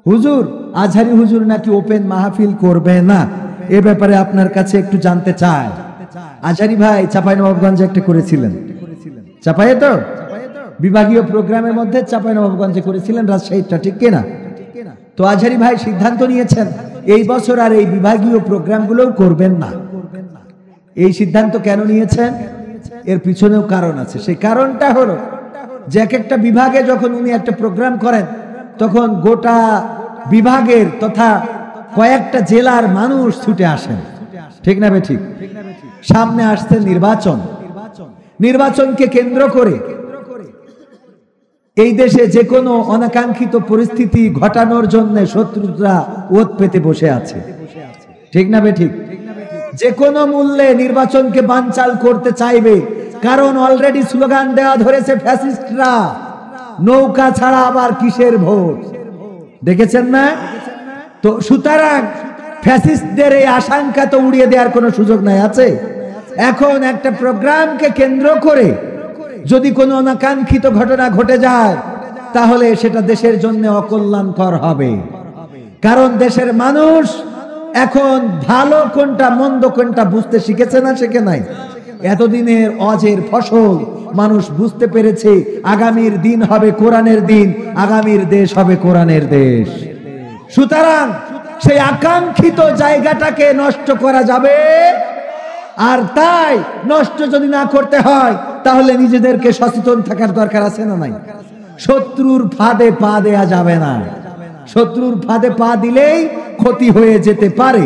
হুজুর আজহারি হুজুর নাকি ওপেন মাহফিল করবে না, এ ব্যাপারে আপনার কাছে একটু জানতে চাই। আজহারি ভাই চাঁপাইনবাবগঞ্জে একটা করেছিলেন, চাপায়ে তো বিভাগীয় প্রোগ্রামের মধ্যে চাঁপাইনবাবগঞ্জে করেছিলেন, রাজশাহীটা, ঠিক কিনা? তো আজহারি ভাই সিদ্ধান্ত নিয়েছেন এই বছর আর এই বিভাগীয় প্রোগ্রামগুলোও করবেন না। এই সিদ্ধান্ত কেন নিয়েছেন? এর পিছনেও কারণ আছে। সেই কারণটা হলো যে এক একটা বিভাগে যখন উনি একটা প্রোগ্রাম করেন তখন গোটা বিভাগের তথা কয়েকটা জেলার মানুষ ছুটে আসেন, ঠিক না ঠিক? সামনে আসছে নির্বাচন, নির্বাচনকে কেন্দ্র করে এই দেশে যে কোনো অনাকাঙ্ক্ষিত পরিস্থিতি ঘটানোর জন্য শত্রুরা ওত পেতে বসে আছে, ঠিক না ঠিক? যে কোনো মূল্যে নির্বাচনকে বানচাল করতে চাইবে, কারণ অলরেডি স্লোগান দেওয়া ধরেছে ফ্যাসিস্টরা, নৌকা ছাড়া আবার কিসের ভোট, দেখেছেন না? তো সুতরাং ফ্যাসিস্টদের এই আশঙ্কা তো উড়িয়ে দেওয়ার কোনো সুযোগ নাই, আছে? এখন একটা প্রোগ্রামকে কেন্দ্র করে যদি কোনো অনাকাঙ্ক্ষিত ঘটনা ঘটে যায় তাহলে সেটা দেশের জন্য অকল্যাণকর হবে। কারণ দেশের মানুষ এখন ভালো কোনটা মন্দ কোনটা বুঝতে শিখেছে না, শিখে নাই? এতদিনের অজের ফসল মানুষ বুঝতে পেরেছে, আগামীর দিন হবে কোরআনের দিন, আগামীর দেশ হবে কোরআনের দেশ। সুতরাং সেই আকাঙ্ক্ষিত জায়গাটাকে নষ্ট করা যাবে, আর তাই নষ্ট যদি না করতে হয় তাহলে নিজেদেরকে সচেতন থাকার দরকার আছে না নাই? শত্রুর ফাঁদে পা দেয়া যাবে না, শত্রুর ফাঁদে পা দিলেই ক্ষতি হয়ে যেতে পারে।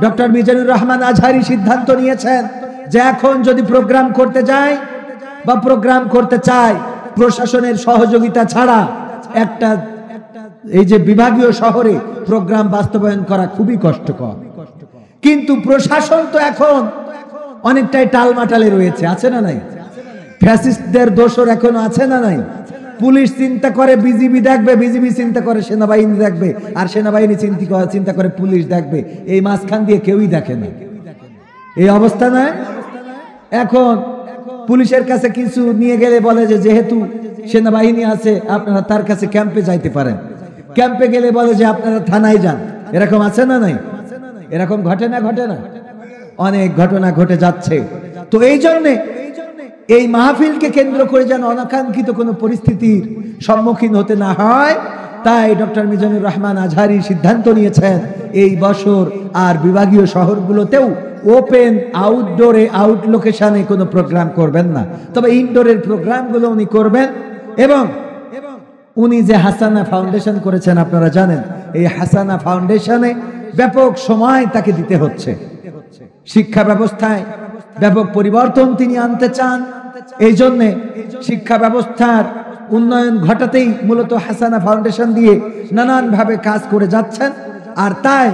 ডক্টর মিজানুর রহমান আজহারি সিদ্ধান্ত নিয়েছেন যে এখন যদি প্রোগ্রাম করতে যায় বা প্রোগ্রাম করতে চায়, প্রশাসনের সহযোগিতা ছাড়া একটা এই যে বিভাগীয় শহরে প্রোগ্রাম বাস্তবায়ন করা খুবই কষ্টকর। কিন্তু প্রশাসন তো এখন অনেকটাই টালমাটালে রয়েছে, আছে না নাই? ফ্যাসিস্টদের দোসর এখনো আছে না নাই? পুলিশ চিন্তা করে বিজিবি দেখবে, বিজিবি চিন্তা করে সেনাবাহিনী দেখবে, আর সেনাবাহিনী চিন্তা করে পুলিশ দেখবে, এই মাঝখান দিয়ে কেউই দেখে না। এই অবস্থা না? এখন পুলিশের কাছে কিছু নিয়ে গেলে বলে যে যেহেতু সেনাবাহিনী আছে আপনারা তার কাছে ক্যাম্পে যাইতে পারেন, ক্যাম্পে গেলে বলে যে আপনারা থানায় যান। এরকম আছে না নাই? এরকম ঘটে না? ঘটে না? অনেক ঘটনা ঘটে যাচ্ছে। তো এই জন্যে এই মাহফিলকে কেন্দ্র করে যেন অনাকাঙ্ক্ষিত কোনো পরিস্থিতির সম্মুখীন হতে না হয়, তাই ডক্টর মিজানুর রহমান আজহারি সিদ্ধান্ত নিয়েছেন এই বছর আর বিভাগীয় শহরগুলোতেও ওপেন আউটডোরে আউট লোকেশনে কোনো প্রোগ্রাম করবেন না, তবে ইনডোরের প্রোগ্রামগুলো উনি করবেন। এবং উনি যে হাসানা ফাউন্ডেশন করেছেন আপনারা জানেন, এই হাসানা ফাউন্ডেশনে ব্যাপক সময় তাকে দিতে হচ্ছে। শিক্ষা ব্যবস্থায় ব্যাপক পরিবর্তন তিনি আনতে চান, এই জন্যে শিক্ষা ব্যবস্থার উন্নয়ন ঘটাতেই মূলত হাসানা ফাউন্ডেশন দিয়ে নানানভাবে কাজ করে যাচ্ছেন। আর তাই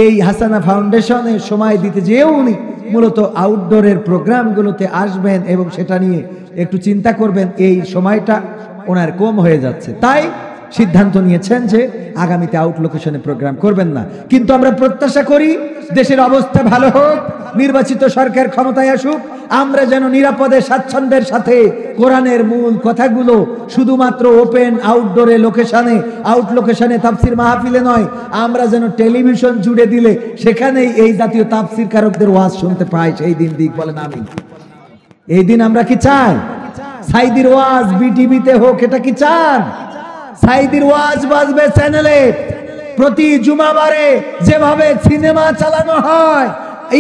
এই হাসানা ফাউন্ডেশনে সময় দিতে যেও উনি মূলত আউটডোরের প্রোগ্রামগুলোতে আসবেন এবং সেটা নিয়ে একটু চিন্তা করবেন, এই সময়টা ওনার কম হয়ে যাচ্ছে। তাই সিদ্ধান্ত নিয়েছেন যে আগামীতে আউট লোকেশনে প্রোগ্রাম করবেন না। কিন্তু আমরা প্রত্যাশা করি দেশের অবস্থা ভালো হোক, নির্বাচিত সরকার ক্ষমতায় আসুক, আমরা যেন নিরাপদে স্বাচ্ছন্দ্যের সাথে কোরআনের মূল কথাগুলো শুধুমাত্র ওপেন আউটডোরে লোকেশনে আউট লোকেশনে তাফসির মাহফিলে নয়, আমরা যেন টেলিভিশন জুড়ে দিলে সেখানেই এই জাতীয় তাফসির কারকদের ওয়াজ শুনতে পাই, সেই দিন দিক বলেন আমিন। এই দিন আমরা কি চাই? সাইদির ওয়াজ বিটিভিতে হোক, এটা কি চান? সাইদির ওয়াজ বাজবে চ্যানেলে, প্রতি জুমাবারে যেভাবে সিনেমা চালানো হয়,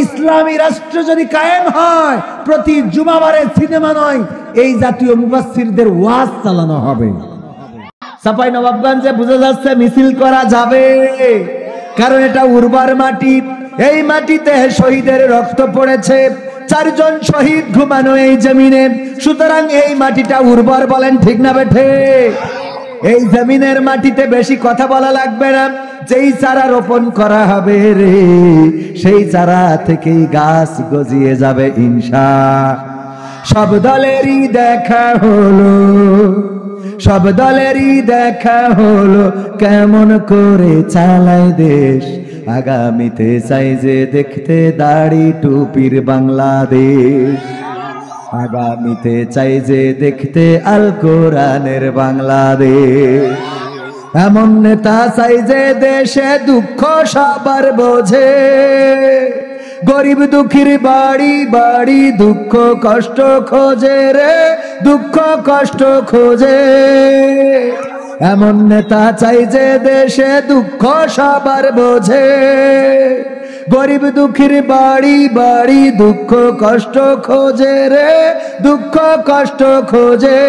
ইসলামী রাষ্ট্র যদি কায়েম হয় প্রতি জুমাবারে সিনেমা নয়, এই জাতীয় মুফাসসিরদের ওয়াজ চালানো হবে। চাঁপাইনবাবগঞ্জে বোঝা যাচ্ছে মিছিল করা যাবে, কারণ এটা উর্বর মাটি, এই মাটিতে শহীদের রক্ত পড়েছে, 4 জন শহীদ ঘুমানো এই জমিনে, সুতরাং এই মাটিটা উর্বর, বলেন ঠিক না বেঠে? এই জমিনের মাটিতে বেশি কথা বলা লাগবে না, যেই চারা রোপণ করা হবে রে সেই চারা থেকেই গাছ গজিয়ে যাবে ইনশাআল্লাহ। সব দলেরই দেখা হলো, সব দলেরই দেখা হলো, কেমন করে চালায় দেশ, আগামীতে চাই যে দেখতে দাড়ি টুপির বাংলাদেশ, আগামীতে চাই যে দেখতে আল কোরআনের বাংলাদেশ। এমন নেতা চাই যে দেশে দুঃখ সবার বোঝে, গরিব দুঃখীর বাড়ি বাড়ি দুঃখ কষ্ট খোঁজে রে, দুঃখ কষ্ট খোঁজে। এমন নেতা চাই যে দেশে দুঃখ সবার বোঝে, গরিব দুঃখীর বাড়ি বাড়ি দুঃখ কষ্ট খোঁজে রে, দুঃখ কষ্ট খোঁজে।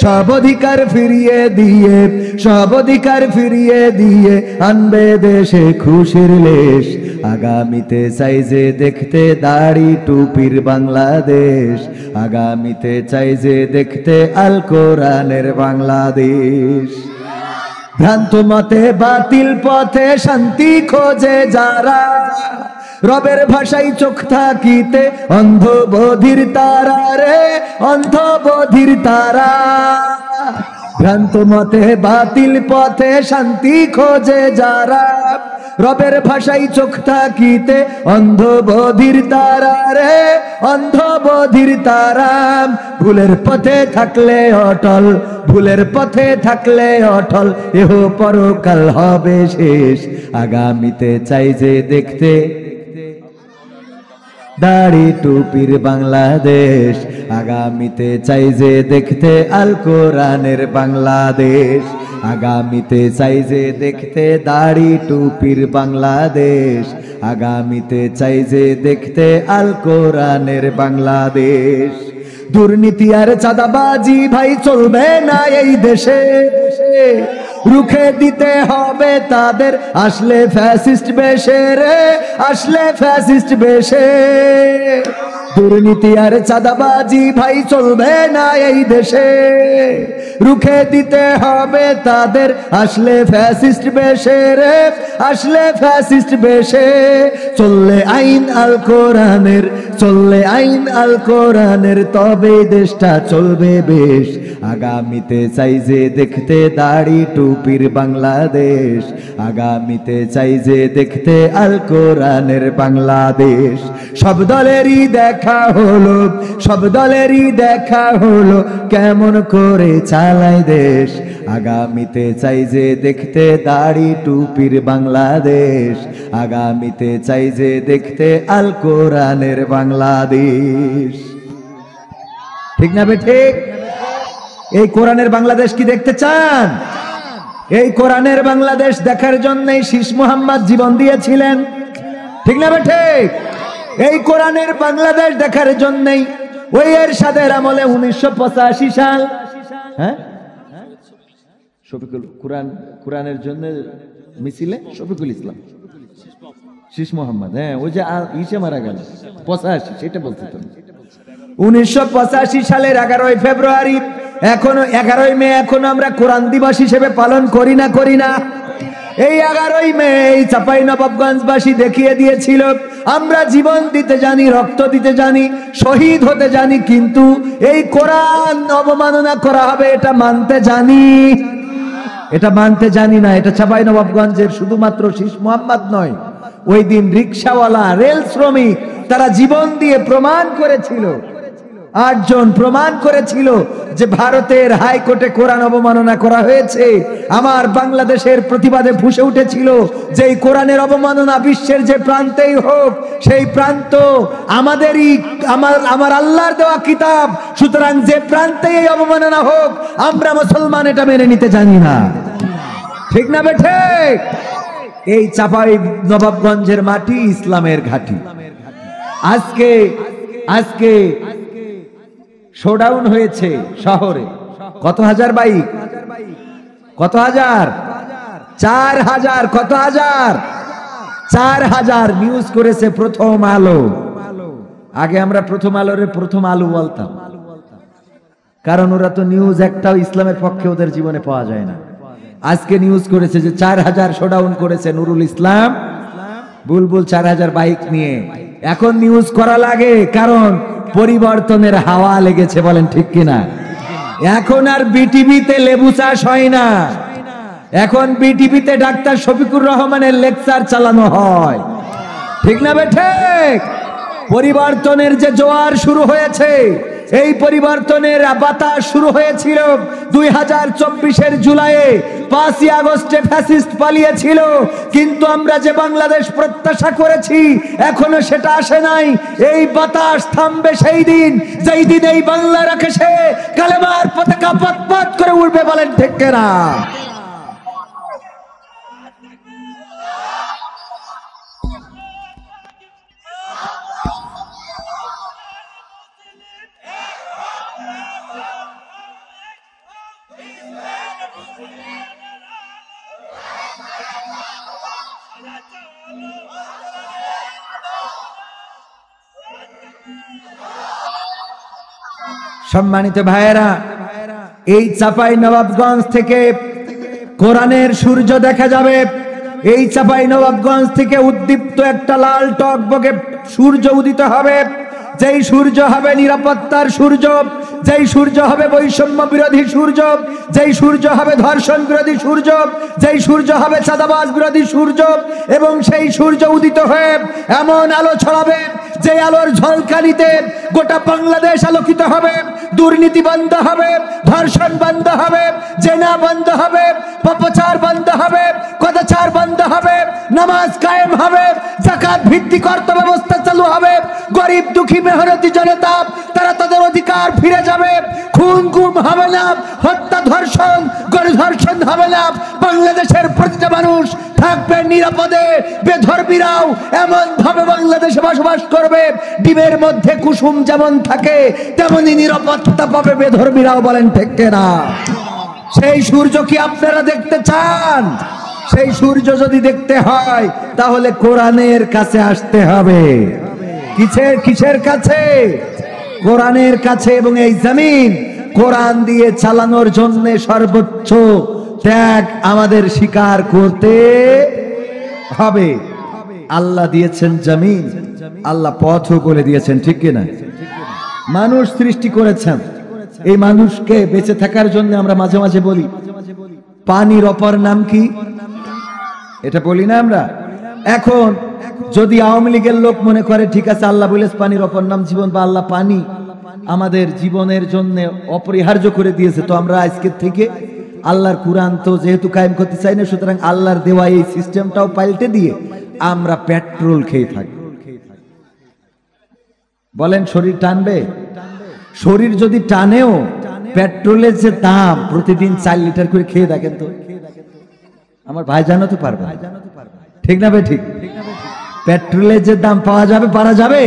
সব অধিকার ফিরিয়ে দিয়ে, সব অধিকার ফিরিয়ে দিয়ে আনবে দেশে খুশির লেশ। আগামীতে চাই যে দেখতে দাড়ি টুপির বাংলাদেশ, আগামীতে চাই যে দেখতে আল কোরআনের বাংলাদেশ। ভ্রান্ত মতে বাতিল পথে শান্তি খোঁজে যারা, রবের ভাষায় চোখ থাকিতে অন্ধ বধির তারা রে, অন্ধ বধির তারা। ভ্রান্ত মতে বাতিল পথে শান্তি খোঁজে যারা, রবের ভাষায় চোখ থাকিতে অন্ধ বধির তারা রে, অন্ধ বধির তারা। ভুলের পথে থাকলে অটল, ভুলের পথে থাকলে অটল, এহ পরকাল হবে শেষ। আগামীতে চাই যে দেখতে দাড়ি টুপির বাংলাদেশ, আগামীতে চাই যে দেখতে আল কোরআনের বাংলাদেশ, আগামীতে চাই যে দেখতে দাড়ি টুপির বাংলাদেশ, আগামীতে চাই যে দেখতে আল কোরআনের বাংলাদেশ। দুর্নীতি আর চাঁদাবাজি ভাই চলবে না এই দেশে, রুখে দিতে হবে তাদের আসলে ফ্যাসিস্ট বেশে রে, আসলে ফ্যাসিস্ট বেশে। দুর্নীতি আর চাঁদাবাজি ভাই চলবে না এই দেশে, রুখে দিতে হবে তাদের আসলে ফ্যাসিস্ট বেশে রে, আসলে ফ্যাসিস্ট বেশে। চললে আইন আল কোরআনের, চললে আইন আল কোরআনের, তবে দেশটা চলবে বেশ। আগামীতে চাই যে দেখতে দাড়ি টুপির বাংলাদেশ, আগামীতে চাই যে দেখতে আল কোরআনের বাংলাদেশ। সব দলেরই দেখা হলো, সব দলেরই দেখা হলো কেমন করে চালায় দেশ। আগামীতে চাই যে দেখতে দাড়ি টুপির বাংলাদেশ, আগামীতে চাই যে দেখতে আল কোরআনের বাংলাদেশ। ঠিক না বে ঠিক? এই কোরআনের বাংলাদেশ কি দেখতে চান? এই কোরআনের বাংলাদেশ দেখার জন্যই শীষ মোহাম্মদ জীবন দিয়েছিলেন। ঠিক না বে ঠিক? এই কোরআনের বাংলাদেশ দেখার জন্যই ওই এরশাদের আমলে 1985 সাল, হ্যাঁ শফিকুল কোরআন, কোরআনের জন্য মিছিলে শফিকুল ইসলাম, শীষ মোহাম্মদ, হ্যাঁ ওই যে ইসে মারা গেল 85, সেটা বলতে তো 1985 সালের 11ই ফেব্রুয়ারি, এখনো 11ই মে এখনো আমরা কোরআন দিবস হিসেবে পালন করি না, করি না? এই 11ই মে এই চাঁপাইনবাবগঞ্জবাসী দেখিয়ে দিয়েছিল আমরা জীবন দিতে জানি, রক্ত দিতে জানি, শহীদ হতে জানি, কিন্তু এই কোরআন অবমাননা করা হবে এটা মানতে জানি, এটা মানতে জানি না। এটা চাঁপাইনবাবগঞ্জের শুধুমাত্র শীষ মোহাম্মদ নয়, ওই দিন রিক্সাওয়ালা, রেল শ্রমিক, তারা জীবন দিয়ে প্রমাণ করেছিল, 8 জন প্রমাণ করেছিল যে ভারতের হাইকোর্টে কোরআন অবমাননা করা হয়েছে। আমার বাংলাদেশের প্রতিবাদে ফুঁসে উঠেছিল যে এই কোরআনের অবমাননা বিশ্বের যে প্রান্তেই হোক, সেই প্রান্ত আমাদেরই, আমার আল্লাহর দেওয়া কিতাব, সুতরাং যে প্রান্তেই এই অবমাননা হোক আমরা মুসলমান এটা মেনে নিতে জানি না। ঠিক না বে ঠিক? এই চাঁপাইনবাবগঞ্জের মাটি ইসলামের ঘাঁটি। আজকে আজকে শোডাউন হয়েছে শহরে, কত হাজার বাইক, কত হাজার, 4000, কত হাজার, 4000 নিউজ করেছে প্রথম আলো। আগে আমরা প্রথম আলোরে প্রথম আলো বলতাম, কারণ ওরা তো নিউজ একটাও ইসলামের পক্ষে ওদের জীবনে পাওয়া যায় না। আজকে নিউজ করেছে যে 4000 শোডাউন করেছে নুরুল ইসলাম বুলবুল 4000 বাইক নিয়ে। এখন নিউজ করা লাগে কারণ পরিবর্তনের হাওয়া লেগেছে, বলেন ঠিক কিনা? এখন আর বিটিভিতে লেবু চাষ হয় না, এখন বিটিভিতে ডাক্তার শফিকুর রহমানের লেকচার চালানো হয়। ঠিক না বে ঠিক? পরিবর্তনের যে জোয়ার শুরু হয়েছে, এই পরিবর্তনের বাতাস শুরু হয়েছিল 2024-এর জুলাইয়ে। 5ই আগস্টে ফ্যাসিস্ট পালিয়েছিল, কিন্তু আমরা যে বাংলাদেশ প্রত্যাশা করেছি এখনো সেটা আসে নাই। এই বাতাস থামবে সেই দিন, যেই দিন এই বাংলার আকাশে কালেমার পতাকা পথ করে উড়বে। বলেন ঠিক না? সম্মানিত ভাইয়েরা, এই চাপাই নবাবগঞ্জ থেকে কোরআনের সূর্য দেখা যাবে। এই চাপাই নবাবগঞ্জ থেকে উদ্দীপ্ত একটা লাল টকবকে সূর্য উদিত হবে, যেই সূর্য হবে নিরাপত্তার সূর্য, যেই সূর্য হবে বৈষম্য বিরোধী সূর্য, যেই সূর্য হবে ধর্ষণ বিরোধী সূর্য, যেই সূর্য হবে চাঁদাবাজ বিরোধী সূর্য। এবং সেই সূর্য উদিত হয়ে এমন আলো ছড়াবে যে আলোর ঝলকানিতে গোটা বাংলাদেশ আলোকিত হবে। দুর্নীতি বন্ধ হবে, ধর্ষণ বন্ধ হবে, জেনা বন্ধ হবে, পাপাচার বন্ধ হবে, কদাচার বন্ধ হবে, নামাজ কায়েম হবে, যাকাত ভিত্তিক অর্থ ব্যবস্থা চালু হবে। গরিব দুঃখী মেহনতি জনতা তারা তাদের অধিকার ফিরে যাবে। খুন গুম হবে না, হত্যা ধর্ষণ গণধর্ষণ হবে না। বাংলাদেশের প্রতিটা মানুষ থাকবে নিরাপদে। বেধর্মীরাও এমন ভাবে বাংলাদেশে বসবাস করবে, ডিমের মধ্যে কুসুম যেমন থাকে তেমনি নিরাপত্তা পাবে বেধর্মীরাও। বলেন ঠিক না? সেই সূর্য কি আপনারা দেখতে চান? সেই সূর্য যদি দেখতে হয় তাহলে কোরআনের কাছে আসতে হবে। কিসের কাছে? কোরআনের কাছে। এবং এই জমিন কোরআন দিয়ে চালানোর জন্য সর্বোচ্চ ত্যাগ আমাদের স্বীকার করতে হবে। আল্লাহ দিয়েছেন জমিন, আল্লাহ পথও বলে দিয়েছেন, ঠিক কিনা? মানুষ সৃষ্টি করেছেন, এই মানুষকে বেঁচে থাকার জন্য আমরা মাঝে মাঝে বলি পানির অপর নাম কি, এটা বলি না আমরা? এখন যদি আওয়ামী লীগের লোক মনে করে ঠিক আছে আল্লাহ বলেছে পানির অপর নাম জীবন, বা আল্লাহ পানি আমাদের জীবনের জন্য অপরিহার্য করে দিয়েছে, তো আমরা আজকে থেকে আল্লাহর কুরআন তো যেহেতু কায়েম করতে চাই না, সুতরাং আল্লাহর দেওয়া এই সিস্টেমটাও পাল্টে দিয়ে আমরা পেট্রোল খেয়ে থাকি। বলেন শরীর টানবে? শরীর যদি টানেও পেট্রোলের যে দাম প্রতিদিন 4 লিটার করে খেয়ে দেখেন তো, আমার ভাই জানাতে পারবে, ঠিক না ভাই? ঠিক। পেট্রোলের যে দাম পাওয়া যাবে, পারা যাবে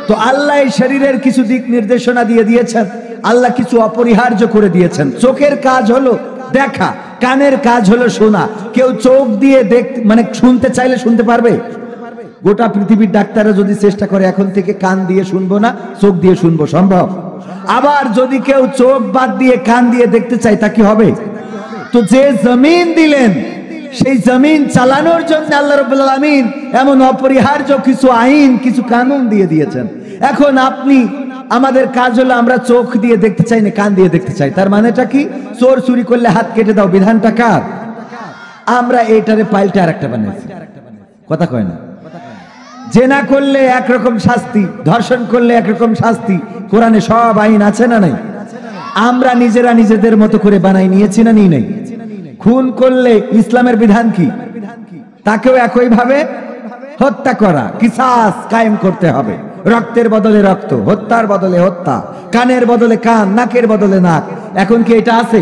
তো। আল্লাহ এই শরীরের কিছু দিক নির্দেশনা দিয়ে দিয়েছেন, আল্লাহ কিছু অপরিহার্য করে দিয়েছেন। চোখের কাজ হলো দেখা, কানের কাজ হলো শোনা। কেউ চোখ দিয়ে মানে শুনতে চাইলে শুনতে পারবে? গোটা পৃথিবীর ডাক্তাররা যদি চেষ্টা করে এখন থেকে কান দিয়ে শুনবো না, চোখ দিয়ে শুনবো, সম্ভব? আবার যদি কেউ চোখ বাদ দিয়ে কান দিয়ে দেখতে চায় তা কি হবে? তো যে জমিন দিলেন সেই জমিন চালানোর জন্য আল্লাহ রাব্বুল আলামিন এমন অপরিহার্য কিছু আইন, কিছু কানুন দিয়ে দিয়েছেন। এখন আপনি আমাদের কাজ হলো আমরা চোখ দিয়ে দেখতে চাই না, কান দিয়ে দেখতে চাই। তার মানেটা কি? চোর চুরি করলে হাত কেটে দাও, বিধানটা কার? আমরা এইটারে পাল্টে আরেকটা বানাইছি। কথা কয় না? জেনা করলে একরকম শাস্তি, ধর্ষণ করলে একরকম শাস্তি। কোরআনে সব আইন আছে না নাই? আমরা নিজেরা নিজেদের মতো করে বানাই নিয়েছি না নিই নাই? খুন করলে ইসলামের বিধান কি? তাকেও একইভাবে হত্যা করা, কিসাস কায়েম করতে হবে। রক্তের বদলে রক্ত, হত্যার বদলে হত্যা, কানের বদলে কান, নাকের বদলে নাক। এখন কি এটা আছে?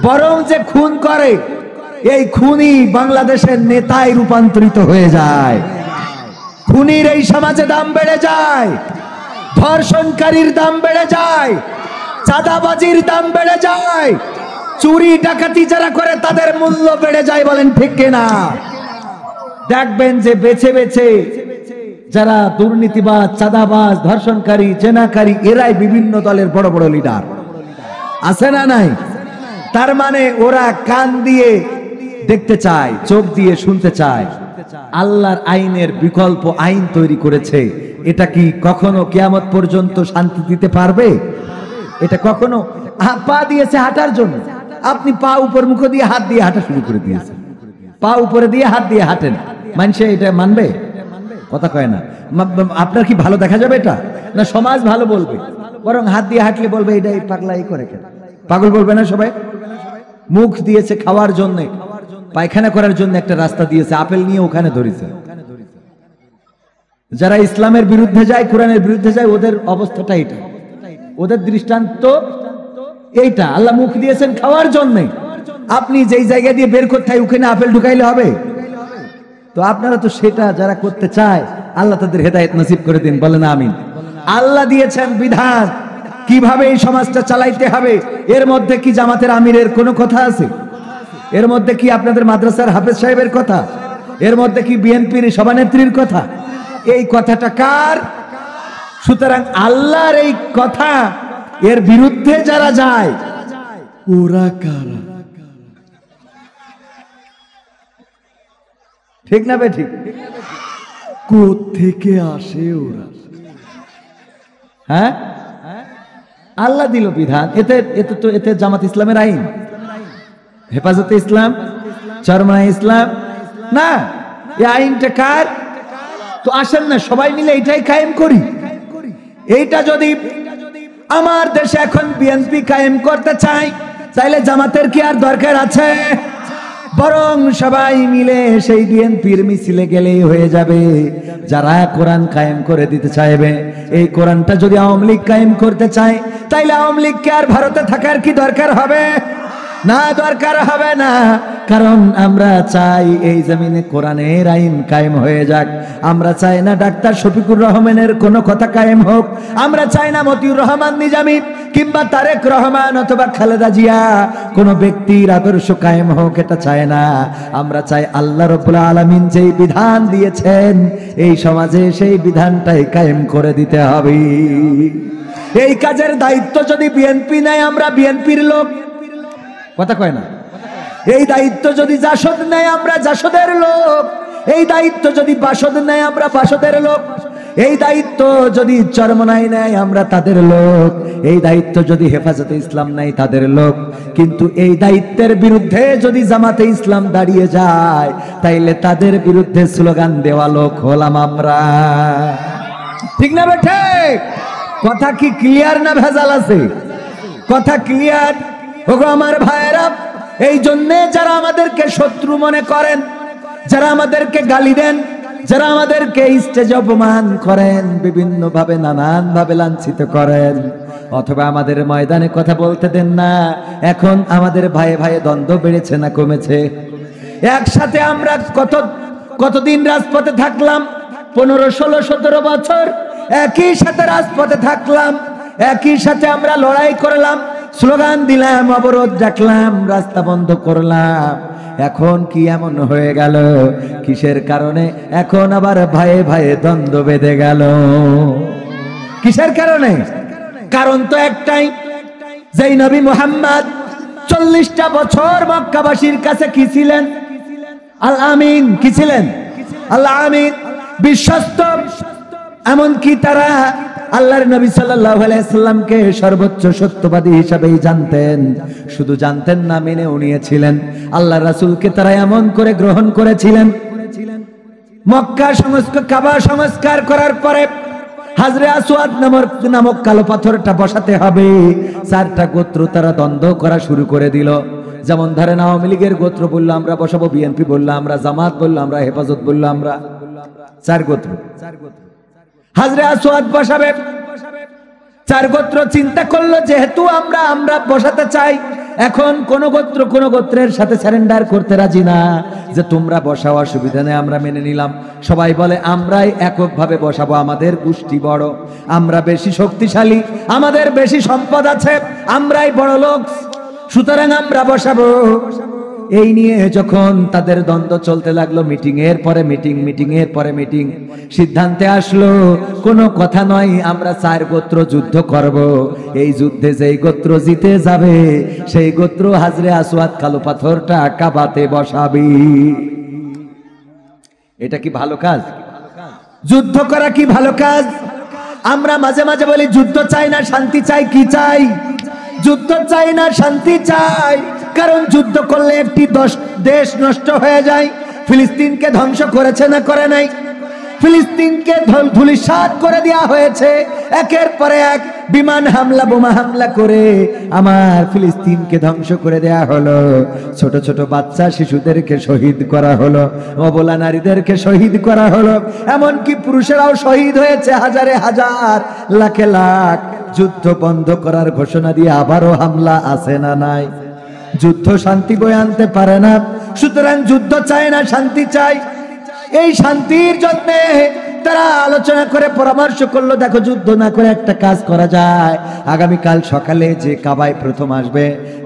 বরং যে খুন করে এই খুনি বাংলাদেশের নেতায় রূপান্তরিত হয়ে যায়। খুনির এই সমাজে দাম বেড়ে যায়, ধর্ষণকারীর দাম বেড়ে যায়, চাঁদাবাজির দাম বেড়ে যায়, চুরি ডাকাতি যারা করে তাদের মূল্য বেড়ে যায়। বলেন ঠিক কিনা? দেখবেন যে বেছে বেছে যারা দুর্নীতিবাজ, চাঁদাবাজ, ধর্ষণকারী, জেনাকারী এরাই বিভিন্ন দলের বড় বড় লিডার। আছে না নাই? তার মানে ওরা কান দিয়ে দেখতে চায়, চোখ দিয়ে শুনতে চায়। আল্লাহর আইনের বিকল্প আইন তৈরি করেছে। এটা কি কখনো কিয়ামত পর্যন্ত শান্তি দিতে পারবে? এটা কখনো? পা দিয়েছে হাঁটার জন্য, আপনি পা উপর মুখ দিয়ে হাত দিয়ে হাঁটা শুরু করে দিয়েছেন। পা উপরে দিয়ে হাত দিয়ে হাঁটেন, মানুষ এটা মানবে? কথা কয় না। আপনার কি ভালো দেখা যাবে এটা? না সমাজ ভালো বলবে? বরং হাত দিয়ে হাঁটলে বলবে এটাই পাগলাই করে, কেন পাগল বলবে না সবাই? মুখ দিয়েছে খাওয়ার জন্য, পায়খানা করার জন্য একটা রাস্তা দিয়েছে, আপেল নিয়ে ওখানে ধরেছে। যারা ইসলামের বিরুদ্ধে যায়, কোরআনের বিরুদ্ধে যায়, ওদের অবস্থাটা এটা, ওদের দৃষ্টান্ত এইটা। আল্লাহ মুখ দিয়েছেন খাওয়ার জন্য, আপনি যেই জায়গা দিয়ে বের করতে হয় ওখানে আপেল ঢুকাইলে হবে? তো আপনারা তো সেটা যারা করতে চায়, আল্লাহ তাদের হেদায়েত নসিব করে দিন, বলেন আমিন। আল্লাহ দিয়েছেন বিধান কিভাবে এই সমাজটা চালাইতে হবে। এর মধ্যে কি জামাতের আমিরের কোনো কথা আছে? এর মধ্যে কি আপনাদের মাদ্রাসার হাফেজ সাহেবের কথা? এর মধ্যে কি বিএনপির সভানেত্রীর কথা? এই কথাটা কার? সুতরাং আল্লাহর এই কথা, এর বিরুদ্ধে যারা যায় ওরা কারা? ঠিক না বে ঠিক? কোত্থেকে আসে ওরা? হ্যাঁ, আল্লাহ দিল বিধান। এতে জামাত ইসলামের আইন, হেফাজতে ইসলাম, চরমনাই ইসলাম না, এই আইনটা কার? তো আসেন না সবাই মিলে এটাই কায়েম করি। এইটা যদি আমার দেশে এখন বিএনপি কায়েম করতে চাই, তাইলে জামাতের কি আর দরকার আছে? বরং সবাই মিলে সেই বিএনপির মিছিলে গেলেই হয়ে যাবে। যারা কোরআন কায়েম করে দিতে চাইবে, এই কোরআনটা যদি আওয়ামী লীগ কায়েম করতে চায়, তাইলে আওয়ামী লীগকে আর ভারতে থাকার কি দরকার হবে? না, দরকার হবে না। কারণ আমরা চাই এই জমিনে কোরআনের আইন কায়েম হয়ে যাক। আমরা চাই না ডাক্তার শফিকুর রহমানের কোনো কথা কায়েম হোক। আমরা চাই না মতিউর রহমান নিজামী কিংবা তারেক রহমান অথবা খালেদা জিয়া কোনো ব্যক্তির আদর্শ কায়েম হোক, এটা চাই না। আমরা চাই আল্লাহ রাব্বুল আলামিন যেই বিধান দিয়েছেন এই সমাজে, সেই বিধানটাই কায়েম করে দিতে হবে। এই কাজের দায়িত্ব যদি বিএনপি নেয়, আমরা বিএনপির লোক, কথা কয় না। এই দায়িত্ব যদি জাসদ নেয়, আমরা জাসদের লোক। এই দায়িত্ব যদি বাসদ নেয়, আমরা বাসদের লোক। এই দায়িত্ব যদি চরমনাই নেয়, আমরা তাদের লোক। এই দায়িত্ব যদি হেফাজতে ইসলাম নেয়, তাদের লোক। কিন্তু এই দায়িত্বের বিরুদ্ধে যদি জামাতে ইসলাম দাঁড়িয়ে যায়, তাইলে তাদের বিরুদ্ধে স্লোগান দেওয়া লোক হলাম আমরা। ঠিক না বেঠে? কথা কি ক্লিয়ার না ভেজাল আছে? কথা ক্লিয়ার? ওগো আমার ভাইরা, এই জন্যে যারা আমাদেরকে শত্রু মনে করেন, যারা আমাদেরকে গালি দেন, যারা আমাদেরকে স্টেজে অপমান করেন, বিভিন্ন ভাবে নানান ভাবে লাঞ্ছিত করেন, অথবা আমাদের ময়দানে কথা বলতে দেন না, এখন আমাদের ভাইয়ে ভাইয়ে দ্বন্দ্ব বেড়েছে না কমেছে? একসাথে আমরা কতদিন রাজপথে থাকলাম? 15, 16, 17 বছর একই সাথে রাজপথে থাকলাম, একই সাথে আমরা লড়াই করলাম, স্লোগান দিলাম, অবরোধ ডাকলাম, রাস্তা বন্ধ করলাম। এখন কি এমন হয়ে গেল? কিসের কারণে এখন আবার ভাইয়ে ভাইয়ে দ্বন্দ্ব বেঁধে গেল? কিসের কারণে? কারণ তো একটাই, যেই নবী মুহাম্মদ 40টা বছর মক্কাবাসীর কাছে কি ছিলেন? আল আমিন। কি ছিলেন? আল আমিন, বিশ্বস্ত। এমনকি তারা আল্লাহর নবী সাল্লাল্লাহু আলাইহি সাল্লামকে সর্বোচ্চ সত্যবাদী হিসাবেই জানতেন। শুধু জানতেন না, মেনেও নিয়েছিলেন। আল্লাহর রাসূলকে তারা এমন করে গ্রহণ করেছিলেন। মক্কা কাবা সংস্কার করার পরে হাজরে আসওয়াদ নামক কালো পাথরটা বসাতে হবে। 4টা গোত্র তারা দ্বন্দ্ব করা শুরু করে দিল। যেমন ধরেন আওয়ামী লীগের গোত্র বলল আমরা বসাবো, বিএনপি বলল আমরা, জামাত বলল আমরা, হেফাজত বলল আমরা। 4 গোত্র হাজরে আসওয়াদ বসাবে। 4 গোত্র চিন্তা করলো, যেহেতু আমরা বসাতে চাই, এখন কোন গোত্রের সাথে সারেন্ডার করতে রাজি না, যে তোমরা বসাও, অসুবিধা নেই, আমরা মেনে নিলাম। সবাই বলে আমরাই এককভাবে বসাবো, আমাদের গোষ্ঠী বড়, আমরা বেশি শক্তিশালী, আমাদের বেশি সম্পদ আছে, আমরাই বড় লোক, সুতরাং আমরা বসাবো। এই নিয়ে যখন তাদের দ্বন্দ্ব চলতে লাগলো, মিটিং এর পরে মিটিং, মিটিং এর পরে মিটিং, সিদ্ধান্তে আসলো কোনো কথা নয়, আমরা 4 গোত্র যুদ্ধ করব। এই যুদ্ধে যেই গোত্র জিতে যাবে সেই গোত্র হাজরে আসওয়াদ কালো পাথরটা কাবাতে বসাবি। এটা কি ভালো কাজ? যুদ্ধ করা কি ভালো কাজ? আমরা মাঝে মাঝে বলি যুদ্ধ চাই না, শান্তি চাই। কি চাই? যুদ্ধ চাই না, শান্তি চাই। কারণ যুদ্ধ করলে একটি দেশ নষ্ট হয়ে যায়। ফিলিস্তিনকে ধ্বংস করেছে না করে নাই? ফিলিস্তিনকে ধূলিসাৎ করে দেওয়া হয়েছে। একের পর এক বিমান হামলা, বোমা হামলা করে আমার ফিলিস্তিনকে ধ্বংস করে দেয়া হলো। ছোট ছোট বাচ্চা শিশুদেরকে শহীদ করা হলো, অবলা নারীদেরকে শহীদ করা হলো, এমনকি পুরুষেরাও শহীদ হয়েছে হাজারে হাজার, লাখে লাখ। যুদ্ধ বন্ধ করার ঘোষণা দিয়ে আবারও হামলা আছে না নাই? যুদ্ধ শান্তি বয়ে আনতে পারে না, সুতরাং যুদ্ধ চায় না, শান্তি চাই। এই শান্তির জন্য তারা আলোচনা করে পরামর্শ করলো, দেখো যুদ্ধ না করে একটা কাজ করা যায়, আগামীকাল সকালে যে কাবায় প্রথম আসবে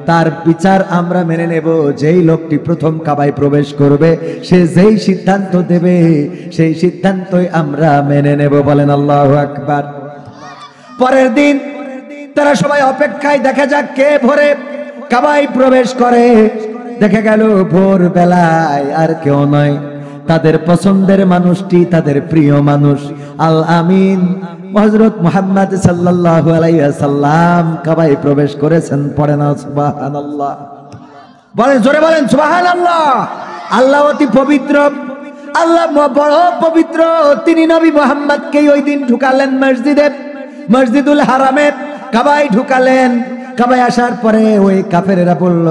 তার বিচার আমরা মেনে নেব। যেই লোকটি প্রথম কাবায় প্রবেশ করবে সে যেই সিদ্ধান্ত দেবে সেই সিদ্ধান্তই আমরা মেনে নেব। বলেন আল্লাহু আকবার। পরের দিন তারা সবাই অপেক্ষায়, দেখা যাক কে ভোরে কাবায় প্রবেশ করে। দেখা গেল ভোর বেলায় আর কেউ নয়, তাদের পছন্দের মানুষটি, তাদের প্রিয় মানুষ আল আমিন হযরত মুহাম্মদ সাল্লাল্লাহু আলাইহি ওয়াসাল্লাম কাবায় প্রবেশ করেছেন। পড়েন সুবহানাল্লাহ, বলেন জোরে বলেন সুবহানাল্লাহ। আল্লাহ অতি পবিত্র, আল্লাহ বড় পবিত্র। তিনি নবী মুহাম্মদকে ওই দিন ঢুকালেন মসজিদে, মসজিদুল হারামে কাবায় ঢুকালেন। কাবায় আসার পরে ওই কাফেরেরা বলল,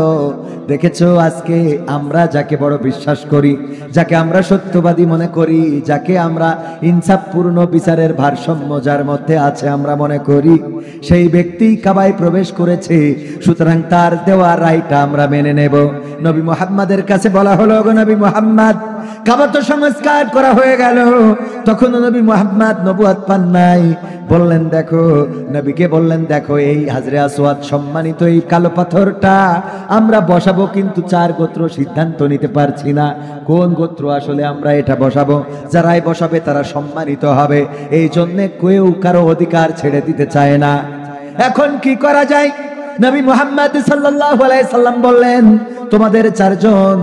দেখেছো আজকে আমরা যাকে বড় বিশ্বাস করি, যাকে আমরা সত্যবাদী মনে করি, যাকে আমরা ইনসাফপূর্ণ বিচারের ভারসাম্য যার মধ্যে আছে আমরা মনে করি, সেই ব্যক্তি কাবায় প্রবেশ করেছে, সুতরাং তার দেওয়া রায়টা আমরা মেনে নেব। নবী মুহাম্মাদের কাছে বলা হলো, গো নবী মুহাম্মদ, কাবা তো সংস্কার করা হয়ে গেল, তখন নবী মুহাম্মদ নবুয়ত পান নাই। বললেন দেখো, নবীকে বললেন দেখো এই হাজরে আসওয়াদ সম্মানিত এই কালো পাথরটা আমরা বসাবো, কিন্তু 4 গোত্র সিদ্ধান্ত নিতে পারছি না কোন গোত্র আসলে আমরা এটা বসাবো। যারাই বসাবে তারা সম্মানিত হবে, এই জন্য কেউ কারো অধিকার ছেড়ে দিতে চায় না। এখন কি করা যায়? নবী মুহাম্মদ সাল্লাল্লাহু আলাইহি সাল্লাম বললেন, তোমাদের 4 জন,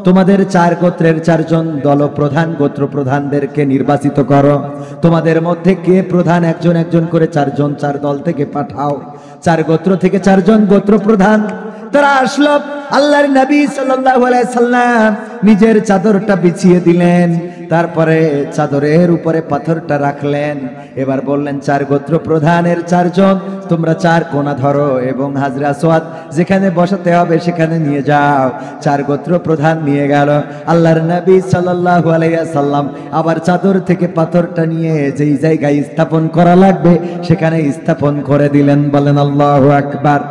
তোমাদের 4 গোত্রের 4 জন দলপ্রধান গোত্র প্রধানদেরকে নির্বাচিত করো। তোমাদের মধ্যে কে প্রধান, একজন একজন করে 4 জন 4 দল থেকে পাঠাও। 4 গোত্র থেকে 4 জন গোত্র প্রধান তারা আসলো। আল্লাহর নবী সাল্লাল্লাহু আলাইহি সাল্লাম নিজের চাদরটা বিছিয়ে দিলেন, তারপরে চাদরের উপরে পাথরটা রাখলেন। এবার বললেন 4 গোত্র প্রধানের 4 জন তোমরা 4 কোণা ধরো এবং হাজরে আসওয়াদ যেখানে বসাতে হবে সেখানে নিয়ে যাও। 4 গোত্র প্রধান নিয়ে গেল। আল্লাহর নবী সাল্লাল্লাহু আলাইহি সাল্লাম আবার চাদর থেকে পাথরটা নিয়ে যেই জায়গায় স্থাপন করা লাগবে সেখানে স্থাপন করে দিলেন। বলেন আল্লাহু আকবার।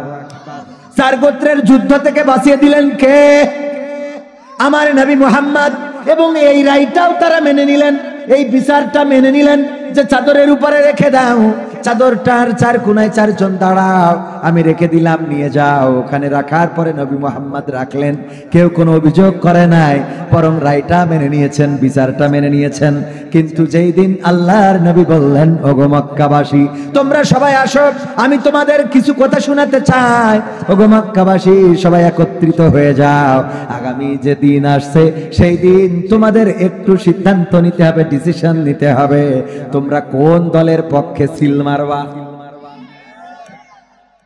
4 গোত্রের যুদ্ধ থেকে বাঁচিয়ে দিলেন কে? আমার নবী মুহাম্মদ। এবং এই রায়টাও তারা মেনে নিলেন, এই বিচারটা মেনে নিলেন যে চাদরের উপরে রেখে দাও, চাদরটার 4 কোণায় 4 জন দাঁড়াও, আমি রেখে দিলাম, নিয়ে যাও। ওখানে রাখার পরে নবী মুহাম্মদ রাখলেন, কেউ কোনো অভিযোগ করে নাই, বরং রায়টা মেনে নিয়েছেন, বিচারটা মেনে নিয়েছেন। কিন্তু যেই দিন আল্লাহর নবী বললেন, ওগো মক্কাবাসী তোমরা সবাই আসো, আমি তোমাদের কিছু কথা শোনাতে চাই। ওগো মক্কাবাসী সবাই একত্রিত হয়ে যাও, আগামী যে দিন আসছে সেই দিন তোমাদের একটু সিদ্ধান্ত নিতে হবে, ডিসিশন নিতে হবে, তোমরা কোন দলের পক্ষে সিল মারবা।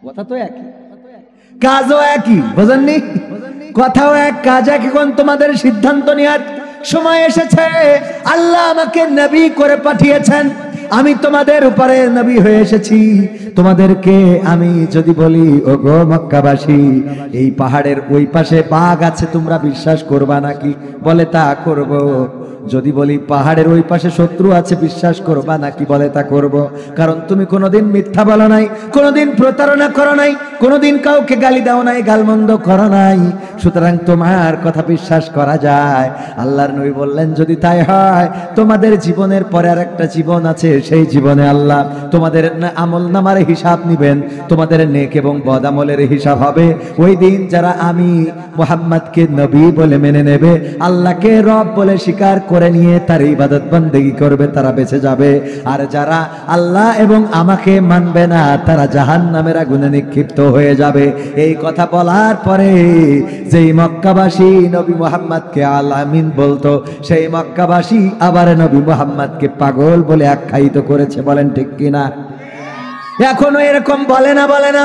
কথা তো একই, কাজও একই, বুঝেননি? কথাও এক, কাজ এক। এখন তোমাদের সিদ্ধান্ত নেওয়ার সময় এসেছে। আল্লাহ আমাকে নবী করে পাঠিয়েছেন, আমি তোমাদের উপরে নবী হয়ে এসেছি। তোমাদেরকে আমি যদি বলি, ওগো মক্কাবাসী এই পাহাড়ের ওই পাশে বাঘ আছে, তোমরা বিশ্বাস করবা নাকি? বলে তা করব। যদি বলি পাহাড়ের ওই পাশে শত্রু আছে, বিশ্বাস করবা নাকি? বলে তা করব। কারণ তুমি কোনোদিন মিথ্যা বলো নাই, কোনোদিন প্রতারণা করো নাই, কোনোদিন কাউকে গালি দাও নাই, গালমন্দ করো নাই, সুতরাং তোমার কথা বিশ্বাস করা যায়। আল্লাহর নবী বললেন, যদি তাই হয় তোমাদের জীবনের পরে আর একটা জীবন আছে, সেই জীবনে আল্লাহ তোমাদের আমল নামার হিসাব নিবেন, তোমাদের নেক এবং বদ আমলের হিসাব হবে। ওই দিন যারা আমি মুহাম্মদকে নবী বলে মেনে নেবে, আল্লাহকে রব বলে স্বীকার করে নিয়ে তার ইবাদত বন্দেগী করবে, তারা বেঁচে যাবে। আর যারা আল্লাহ এবং আমাকে মানবে না, তারা জাহান্নামের আগুনে নিক্ষিপ্ত হয়ে যাবে। এই কথা বলার পরে যেই মক্কাবাসী নবী মুহাম্মদকে আল আমিন বলতো, সেই মক্কাবাসী আবার নবী মুহাম্মদকে পাগল বলে আখ্যায়িত করেছে। বলেন ঠিক কিনা? এখনো এরকম বলে না? বলে না?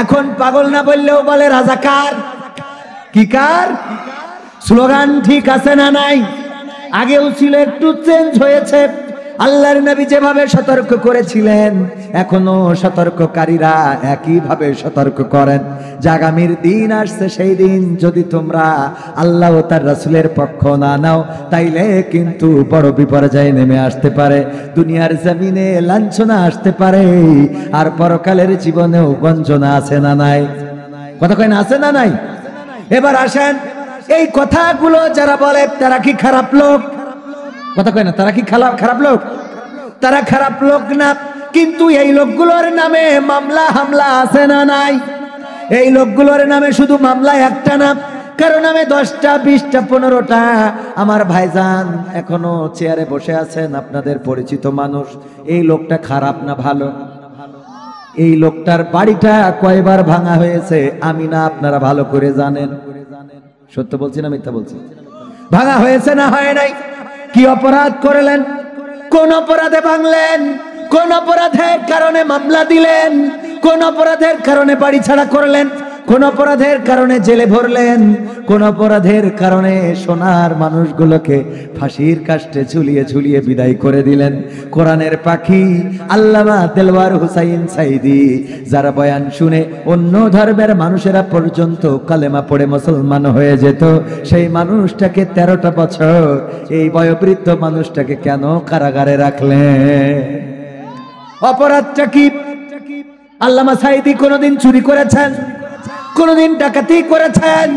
এখন পাগল না বললেও বলে রাজাকার। কি কার? স্লোগান ঠিক আছে না নাই? আগেও ছিল, একটু চেঞ্জ হয়েছে। আল্লাহর নবী যেভাবে সতর্ক করেছিলেন এখনো সতর্ককারীরা একইভাবে সতর্ক করেন যে আগামীর দিন আসছে, সেই দিন যদি তোমরা আল্লাহ ও তার রাসূলের পক্ষ না নাও তাইলে কিন্তু বড় বিপর্যয় নেমে আসতে পারে। দুনিয়ার জমিনে লাঞ্ছনা আসতে পারে, আর পরকালের জীবনেও গঞ্জনা আছে না নাই? কথা কয় না, আছে না নাই? এবার আসেন, এই কথাগুলো যারা বলে তারা কি খারাপ লোক? কথা কয় না, তারা কি খারাপ লোক? তারা খারাপ লোক না, কিন্তু এই লোকগুলোর নামে মামলা হামলা আছে না নাই? এই লোকগুলোর নামে শুধু মামলা একটা না, কারো নামে 10টা 20টা 15টা। আমার ভাইজান এখনো চেয়ারে বসে আছেন, আপনাদের পরিচিত মানুষ। এই লোকটা খারাপ না ভালো? এই লোকটার বাড়িটা কয়বার ভাঙা হয়েছে আমি না আপনারা ভালো করে জানেন। সত্য বলছি না মিথ্যা বলছি? ভাঙা হয়েছে না হয় নাই? কি অপরাধ করলেন? কোন অপরাধে ভাঙলেন? কোন অপরাধের কারণে মামলা দিলেন? কোন অপরাধের কারণে বাড়ি ছাড়া করলেন? কোন অপরাধের কারণে জেলে ভরলেন? কোন অপরাধের কারণে সোনার মানুষগুলোকে ফাঁসির কাস্টে ঝুলিয়ে ঝুলিয়ে বিদায় করে দিলেন? কোরআনের পাখি আল্লামা দেলওয়ার হুসাইন সাইদি, যারা বয়ান শুনে অন্য ধর্মের মানুষেরা পর্যন্ত কালেমা পড়ে মুসলমান হয়ে যেত, সেই মানুষটাকে 13টা বছর এই বয়োবৃদ্ধ মানুষটাকে কেন কারাগারে রাখলেন? অপরাধটা কি? আল্লামা সাইদি কোনদিন চুরি করেছেন? কোনদিন ডাকাতি করেছেন?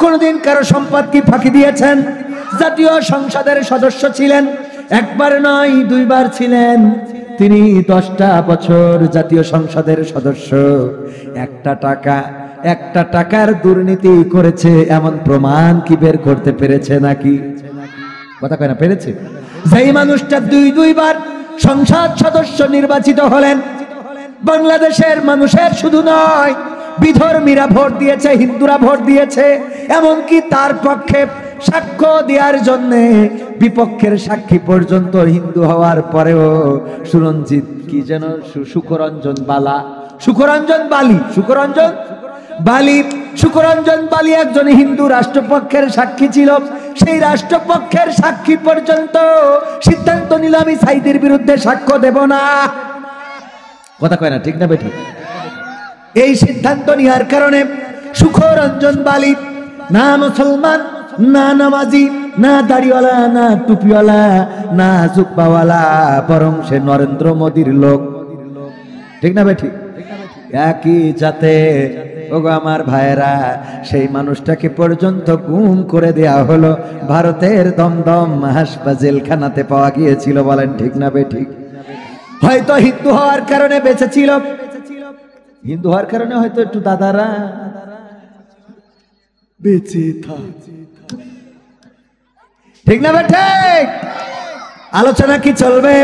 কোনদিন কারো সম্পদ কি ফাঁকি দিয়েছেন? জাতীয় সংসদের সদস্য ছিলেন, একবার নয় 2বার ছিলেন। তিনি 10টা বছর জাতীয় সংসদের সদস্য। একটা টাকার দুর্নীতি করেছে এমন প্রমাণ কি বের করতে পেরেছে নাকি? কথা কয় না, পেরেছে? যেই মানুষটা 2বার সংসদ সদস্য নির্বাচিত হলেন, বাংলাদেশের মানুষের শুধু নয়, বিধর্মীরা ভোট দিয়েছে, হিন্দুরা ভোট দিয়েছে, এমনকি তার পক্ষে সাক্ষ্য দেওয়ার জন্য বিপক্ষের সাক্ষী পর্যন্ত হিন্দু হওয়ার পরেও সুরঞ্জিত কি যেন সুখরঞ্জন বালি একজন হিন্দু রাষ্ট্রপক্ষের সাক্ষী ছিল। সেই রাষ্ট্রপক্ষের সাক্ষী পর্যন্ত সিদ্ধান্ত নিল আমি সাইদির বিরুদ্ধে সাক্ষ্য দেব না। কথা কয় না, ঠিক না বেঠিক? এই সিদ্ধান্ত নেওয়ার কারণে সুখরঞ্জন বালি না মুসলমান, না নামাজি, না দাড়িওয়ালা, না টুপিওয়ালা, না জুব্বাওয়ালা, বরং সে নরেন্দ্র মোদীর লোক। ঠিক না বেঠিক? একই জাতে। ওগো আমার ভাইরা, সেই মানুষটাকে পর্যন্ত গুম করে দেয়া হলো। ভারতের দমদম হাসপাতাল জেলখানাতে পাওয়া গিয়েছিল। বলেন ঠিক না বেঠিক? হয়তো হিন্দু হওয়ার কারণে বেঁচে ছিল, হিন্দু হওয়ার কারণে হয়তো একটু দাদারা বেঁচে থাক। ঠিক না বেঠিক? আলোচনা কি চলবে?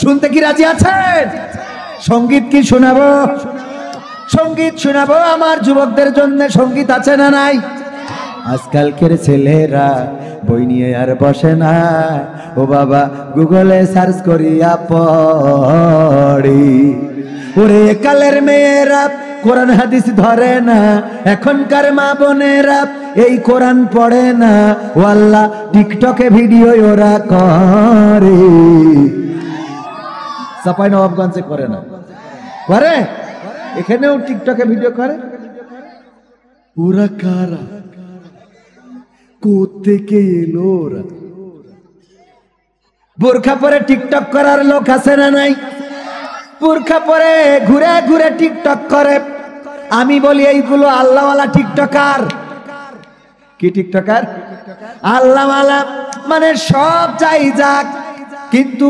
শুনতে কি রাজি আছেন? সঙ্গীত কি শোনাবো? সঙ্গীত শোনাবো আমার যুবকদের জন্য। সঙ্গীত আছে না নাই? আজকালকের ছেলেরা বই নিয়ে আর বসে না, ও বাবা গুগলে সার্চ করিয়া পড়ি। ওরে কালের মেয়েরা কোরআন হাদিস ধরে না, এখনকার মা বোনেরা এই কোরআন পড়ে না। ও আল্লাহ, টিকটকে ভিডিও ওরা করে। চাপাই নবাবগঞ্জে করে না? করে? এখানেও টিকটকে ভিডিও করে। ওরা কারা? কোত্থেকে এলো ওরা? বোরখা পরে টিকটক করার লোক আছে না নাই? বোরখা পরে ঘুরে ঘুরে টিকটক করে। আমি বলি এইগুলো আল্লাহওয়ালা টিকটকার। কি টিকটকার? আল্লাহওয়ালা মানে সব যাই যাক, কিন্তু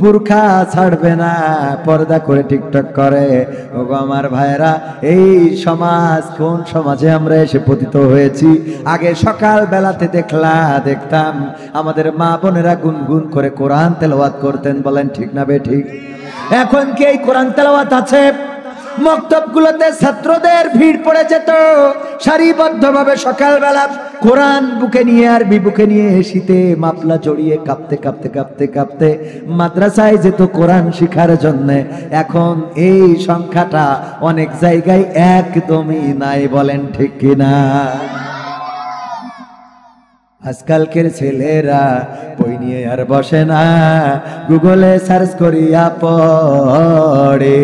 বোরখা ছাড়বে না, পর্দা করে টিকটক করে। ওগো আমার ভাইরা, এই সমাজ কোন সমাজে আমরা এসে পতিত হয়েছি? আগে সকাল বেলাতে দেখতাম আমাদের মা বোনেরা গুনগুন করে কোরআন তেলাওয়াত করতেন। বলেন ঠিক না বেঠিক? এখন কি এই কোরআন তেলাওয়াত আছে? মক্তবগুলোতে ছাত্রদের ভিড় পড়ে যেত, সারিবদ্ধভাবে সকালবেলা কোরআন বুকে নিয়ে আর বিবুকে নিয়ে শীতে মাপলা জড়িয়ে কাঁপতে কাঁপতে কাঁপতে কাঁপতে মাদ্রাসায় যেত কোরআন শিখার জন্য। এখন এই সংখ্যাটা অনেক জায়গায় একদমই নাই। বলেন ঠিক কিনা? আজকালকের ছেলেরা বই নিয়ে আর বসে না, গুগলে সার্চ করিয়া পড়ে।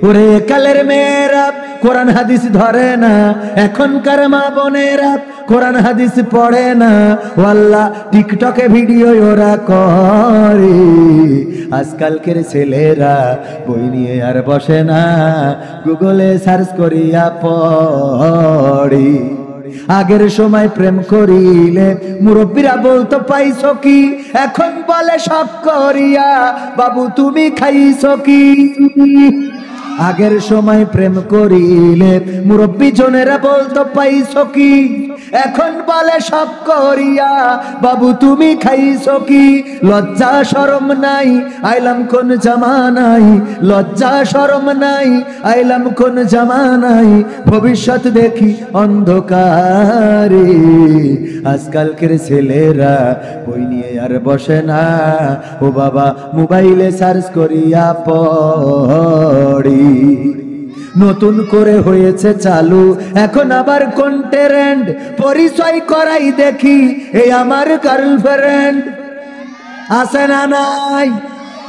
ওরে কালের মেয়েরা কোরআন হাদিস ধরে না, এখনকার মা বোনেরা কোরআন হাদিস পড়ে না, ওয়াল্লাহ টিকটকে ভিডিও ওরা করে। আজকালকের ছেলেরা বই নিয়ে আর বসে না, গুগলে সার্চ করিয়া পড়ে। আগের সময় প্রেম করিলে মুরব্বীরা বলতো পাইছো কি, এখন বলে শখ করিয়া বাবু তুমি খাইছো কি। আগের সময় প্রেম করিলে মুরব্বী জনেরা বলতো পাইছো কি, এখন বলে শখ করিয়া বাবু তুমি খাইছো কি। লজ্জা শরম নাই আইলাম কোন জামানাই, লজ্জা শরম নাই আইলাম কোন জামানাই, ভবিষ্যৎ দেখি অন্ধকারে। আজকালকের ছেলেরা বই নিয়ে আর বসে না, ও বাবা মোবাইলে সার্চ করিয়া পড়ি। নতুন করে হয়েছে চালু এখন আবার কোন ট্রেন্ড, পরিচয় করাই দেখি এই আমার গার্লফ্রেন্ড। আছে না নাই?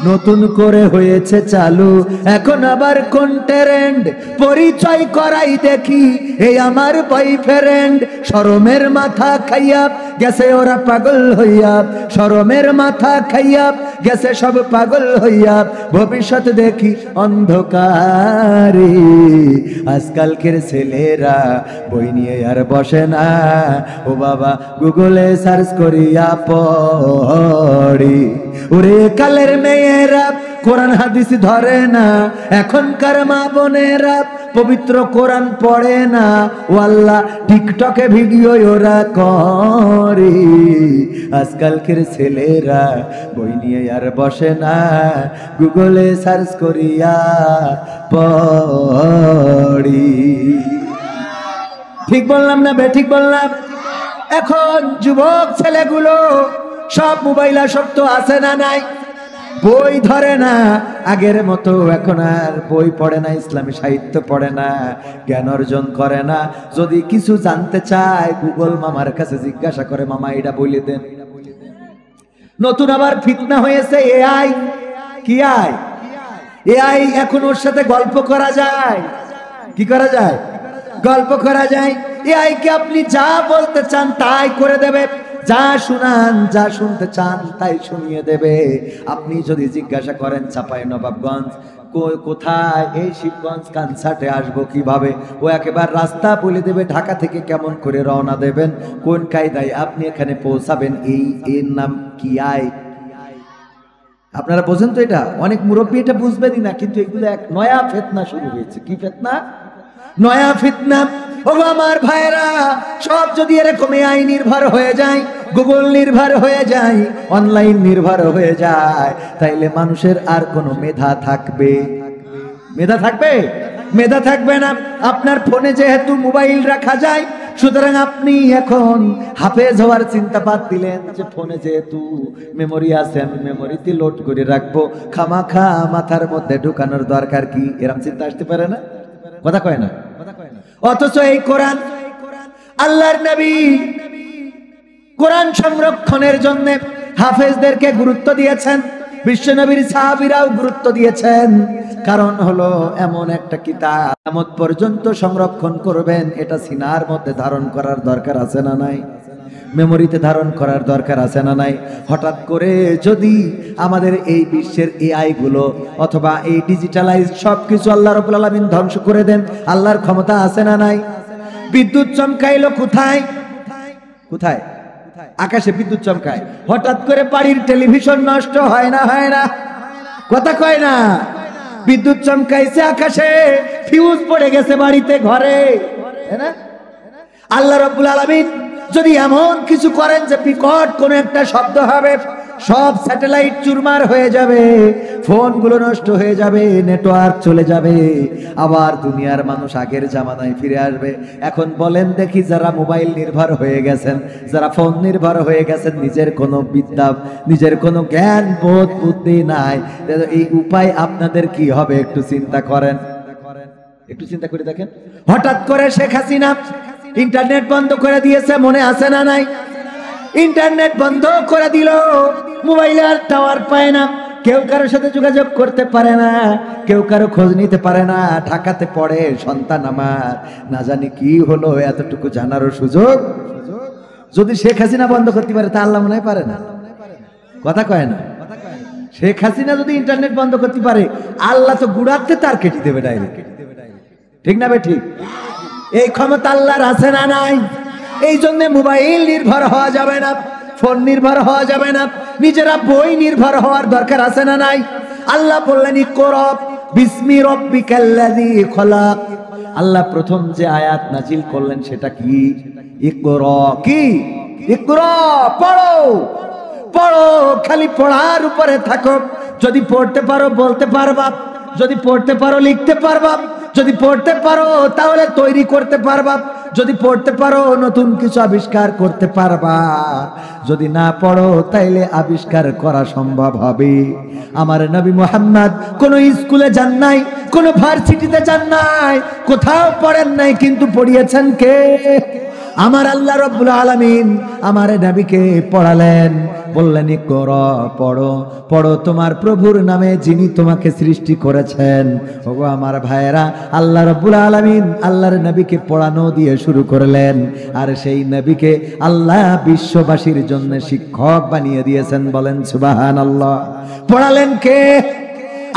নতুন করে হয়েছে চালু এখন আবার কোন ট্রেন্ড, পরিচয় করাই দেখি এই আমার বয়ফ্রেন্ড। শরমের মাথা খাইয়া গেছে ওরা পাগল হইয়া, শরমের মাথা খাইয়া গেছে সব পাগল হইয়া, ভবিষ্যৎ দেখি অন্ধকারে। আজকালকের ছেলেরা বই নিয়ে আর বসে না, ও বাবা গুগলে সার্চ করিয়া পড়ি। ওরে কালের মেয়েরা কোরআন হাদিস ধরে না, এখনকার মা বোনেরা পবিত্র কোরআন পড়ে না, ও আল্লাহ টিকটকে ভিডিও ওরা করে। আজকালকের ছেলেরা বই নিয়ে আর বসে না, গুগলে সার্চ করিয়া পড়ি। ঠিক বললাম না বেঠিক বললাম? এখন যুবক ছেলেগুলো সব মোবাইল আসক্ত, আছে না নাই? বই ধরে না আগের মতো, এখন আর বই পড়ে না, ইসলামী সাহিত্য পড়ে না, জ্ঞান অর্জন করে না। যদি কিছু জানতে চায় গুগল মামার কাছে জিজ্ঞাসা করে, মামা এটা বলে দেন। নতুন আবার ফিতনা হয়েছে এআই। কি আই? এআই। এখন ওর সাথে গল্প করা যায়। কি করা যায়? গল্প করা যায়। এআই কে আপনি যা বলতে চান তাই করে দেবে, যা শুনান যা শুনতে চান তাই শুনিয়ে দেবে। আপনি যদি জিজ্ঞাসা করেন চাঁপাইনবাবগঞ্জ কোথায়, এই শিবগঞ্জ কনসার্টে আসবো কিভাবে, ও একেবারে রাস্তা বলে দেবে। ঢাকা থেকে কেমন করে রওনা দেবেন, কোন কায়দায় আপনি এখানে পৌঁছাবেন, এর নাম কি আই। আপনারা বোঝেন তো? এটা অনেক মুরব্বী এটা বুঝবেনই না, কিন্তু এগুলো এক নয়া ফিতনা শুরু হয়েছে। কি ফিতনা? নয়া ফিতনা। ও আমার ভাইরা, সব যদি এরকম এআই নির্ভর হয়ে যায়, গুগল নির্ভর হয়ে যায়, অনলাইন নির্ভর হয়ে যায়, তাইলে মানুষের আর কোনো মেধা থাকবে? মেধা থাকবে? মেধা থাকবে না। আপনার ফোনে যেহেতু মোবাইল রাখা যায়, সুতরাং আপনি এখন হাফেজ হওয়ার চিন্তা বাদ দিলেন, যে ফোনে যেহেতু মেমোরি আছে আমি মেমোরিতে লোড করে রাখবো, খামাখা মাথার মধ্যে ঢুকানোর দরকার কি? এরকম চিন্তা আসতে পারে না? কথা কয় না? অথচ এই কোরআন, আল্লাহর নবী কোরআন সংরক্ষণের জন্য হাফেজদেরকে গুরুত্ব দিয়েছেন, বিশ্বনবীর সাহাবীরাও গুরুত্ব দিয়েছেন। কারণ হলো এমন একটা কিতাব কিয়ামত পর্যন্ত সংরক্ষণ করবেন, এটা সিনার মধ্যে ধারণ করার দরকার আছে না নাই? মেমোরিতে ধারণ করার দরকার আছে না নাই? হঠাৎ করে যদি আমাদের এই বিশ্বের এআই গুলো অথবা এই ডিজিটালাইজ সবকিছু আল্লাহ রাব্বুল আলামিন ধ্বংস করে দেন, আল্লাহর ক্ষমতা আছে না নাই? বিদ্যুৎ চমকাইলো কোথায়? কোথায়? আকাশে বিদ্যুৎ চমকায়। হঠাৎ করে বাড়ির টেলিভিশন নষ্ট হয় না? হয় না? কথা কয় না? বিদ্যুৎ চমকাইছে আকাশে, ফিউজ পড়ে গেছে বাড়িতে, ঘরে, তাই না? আল্লাহ রাব্বুল আলামিন যদি এমন কিছু করেন যে বিকট কোন একটা শব্দ হবে, সব স্যাটেলাইট চুরমার হয়ে যাবে, ফোনগুলো নষ্ট হয়ে যাবে, নেটওয়ার্ক চলে যাবে, আবার দুনিয়ার মানুষ আগের জামানায় ফিরে আসবে। এখন বলেন দেখি, যারা মোবাইল নির্ভর হয়ে গেছেন, যারা ফোন নির্ভর হয়ে গেছেন, নিজের কোনো বিদ্যা, নিজের কোনো জ্ঞান বোধ বুদ্ধি নাই, এই উপায় আপনাদের কি হবে? একটু চিন্তা করেন, একটু চিন্তা করে দেখেন। হঠাৎ করে শেখ হাসিনা ইন্টারনেট বন্ধ করে দিয়েছে, মনে আছে না নাই? ইন্টারনেট বন্ধ করে দিল, মোবাইলে আর টাওয়ার পায় না, কেউ কারোর সাথে যোগাযোগ করতে পারে না, কেউ কারো খোঁজ নিতে পারে না। ঢাকাতে পড়ে সন্তান আমার, না জানি কি হলো, এতটুকু জানারও সুযোগ। যদি শেখ হাসিনা বন্ধ করতে পারে তা আল্লাহ মনে হয় পারে না, কথা কয় না। শেখ হাসিনা যদি ইন্টারনেট বন্ধ করতে পারে, আল্লাহ তো গুড়াতে তার কেটে দেবে ডাইরেক্ট, ঠিক না বে ঠিক? এই ক্ষমতা আল্লাহর আছে না নাই? এই জন্য মোবাইল নির্ভর হওয়া যাবে না, ফোন নির্ভর হওয়া যাবে না, নিজেরা বই নির্ভর হওয়ার দরকার আছে না নাই? আল্লাহ বললেন ইকরা বিসমি রাব্বিকাল্লাযী খলাক। আল্লাহ প্রথম যে আয়াত নাজিল করলেন সেটা কি? ইকরা। কি? ইকরা, পড়ো পড়ো, খালি পড়ার উপরে থাকো। যদি পড়তে পারো বলতে পারবা, যদি পড়তে পারো লিখতে পারবা, যদি পড়তে পারো তাহলে তৈরি করতে পারবা, যদি পড়তে পারো নতুন কিছু আবিষ্কার করতে পারবা, যদি না পড়ো তাইলে আবিষ্কার করা সম্ভব হবে। আমার নবী মুহাম্মদ কোন স্কুলে যান নাই, কোন ভার্সিটিতে যান নাই, কোথাও পড়েন নাই, কিন্তু পড়িয়েছেন কে? আমার আল্লাহ রাব্বুল আলামিন আমার নবীকে পড়ালেন, বললেন ইকরা, পড়ো পড়ো তোমার প্রভুর নামে যিনি তোমাকে সৃষ্টি করেছেন। ওগো আমার ভাইয়েরা, আল্লাহ রাব্বুল আলামিন আল্লাহর নবীকে পড়ানো দিয়ে শুরু করলেন, আর সেই নবীকে আল্লাহ বিশ্ববাসীর জন্য শিক্ষক বানিয়ে দিয়েছেন। বলেন সুবহানাল্লাহ। পড়ালেন কে?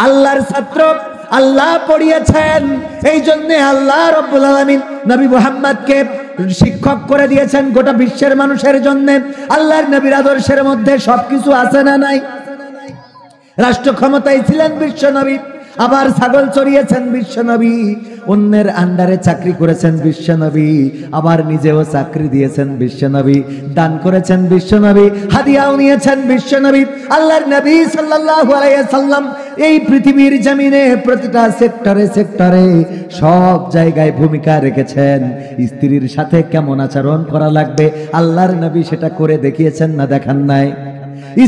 আল্লাহর ছাত্র, আল্লাহ পড়িয়েছেন। এই জন্য আল্লাহ রাব্বুল আলামিন নবী মুহাম্মদকে শিক্ষক করে দিয়েছেন গোটা বিশ্বের মানুষের জন্য। আল্লাহর নবীর আদর্শের মধ্যে সবকিছু আছে না নাই? রাষ্ট্র ক্ষমতায় ছিলেন বিশ্ব নবী, আবার ছাগল চড়িয়েছেন বিশ্ব নবী, অন্যের আন্ডারে চাকরি করেছেন বিশ্ব নবী, আবার নিজেও চাকরি দিয়েছেন বিশ্ব নবী, দান করেছেন বিশ্ব নবী, হাদিয়াও নিয়েছেন বিশ্ব নবী। আল্লাহর নবী সাল্লাল্লাহু আলাইহি সাল্লাম এই পৃথিবীর জমিনে প্রতিটা সেক্টরে সেক্টরে সব জায়গায় ভূমিকা রেখেছেন। স্ত্রীর সাথে কেমন আচরণ করা লাগবে আল্লাহর নবী সেটা করে দেখিয়েছেন না দেখান নাই?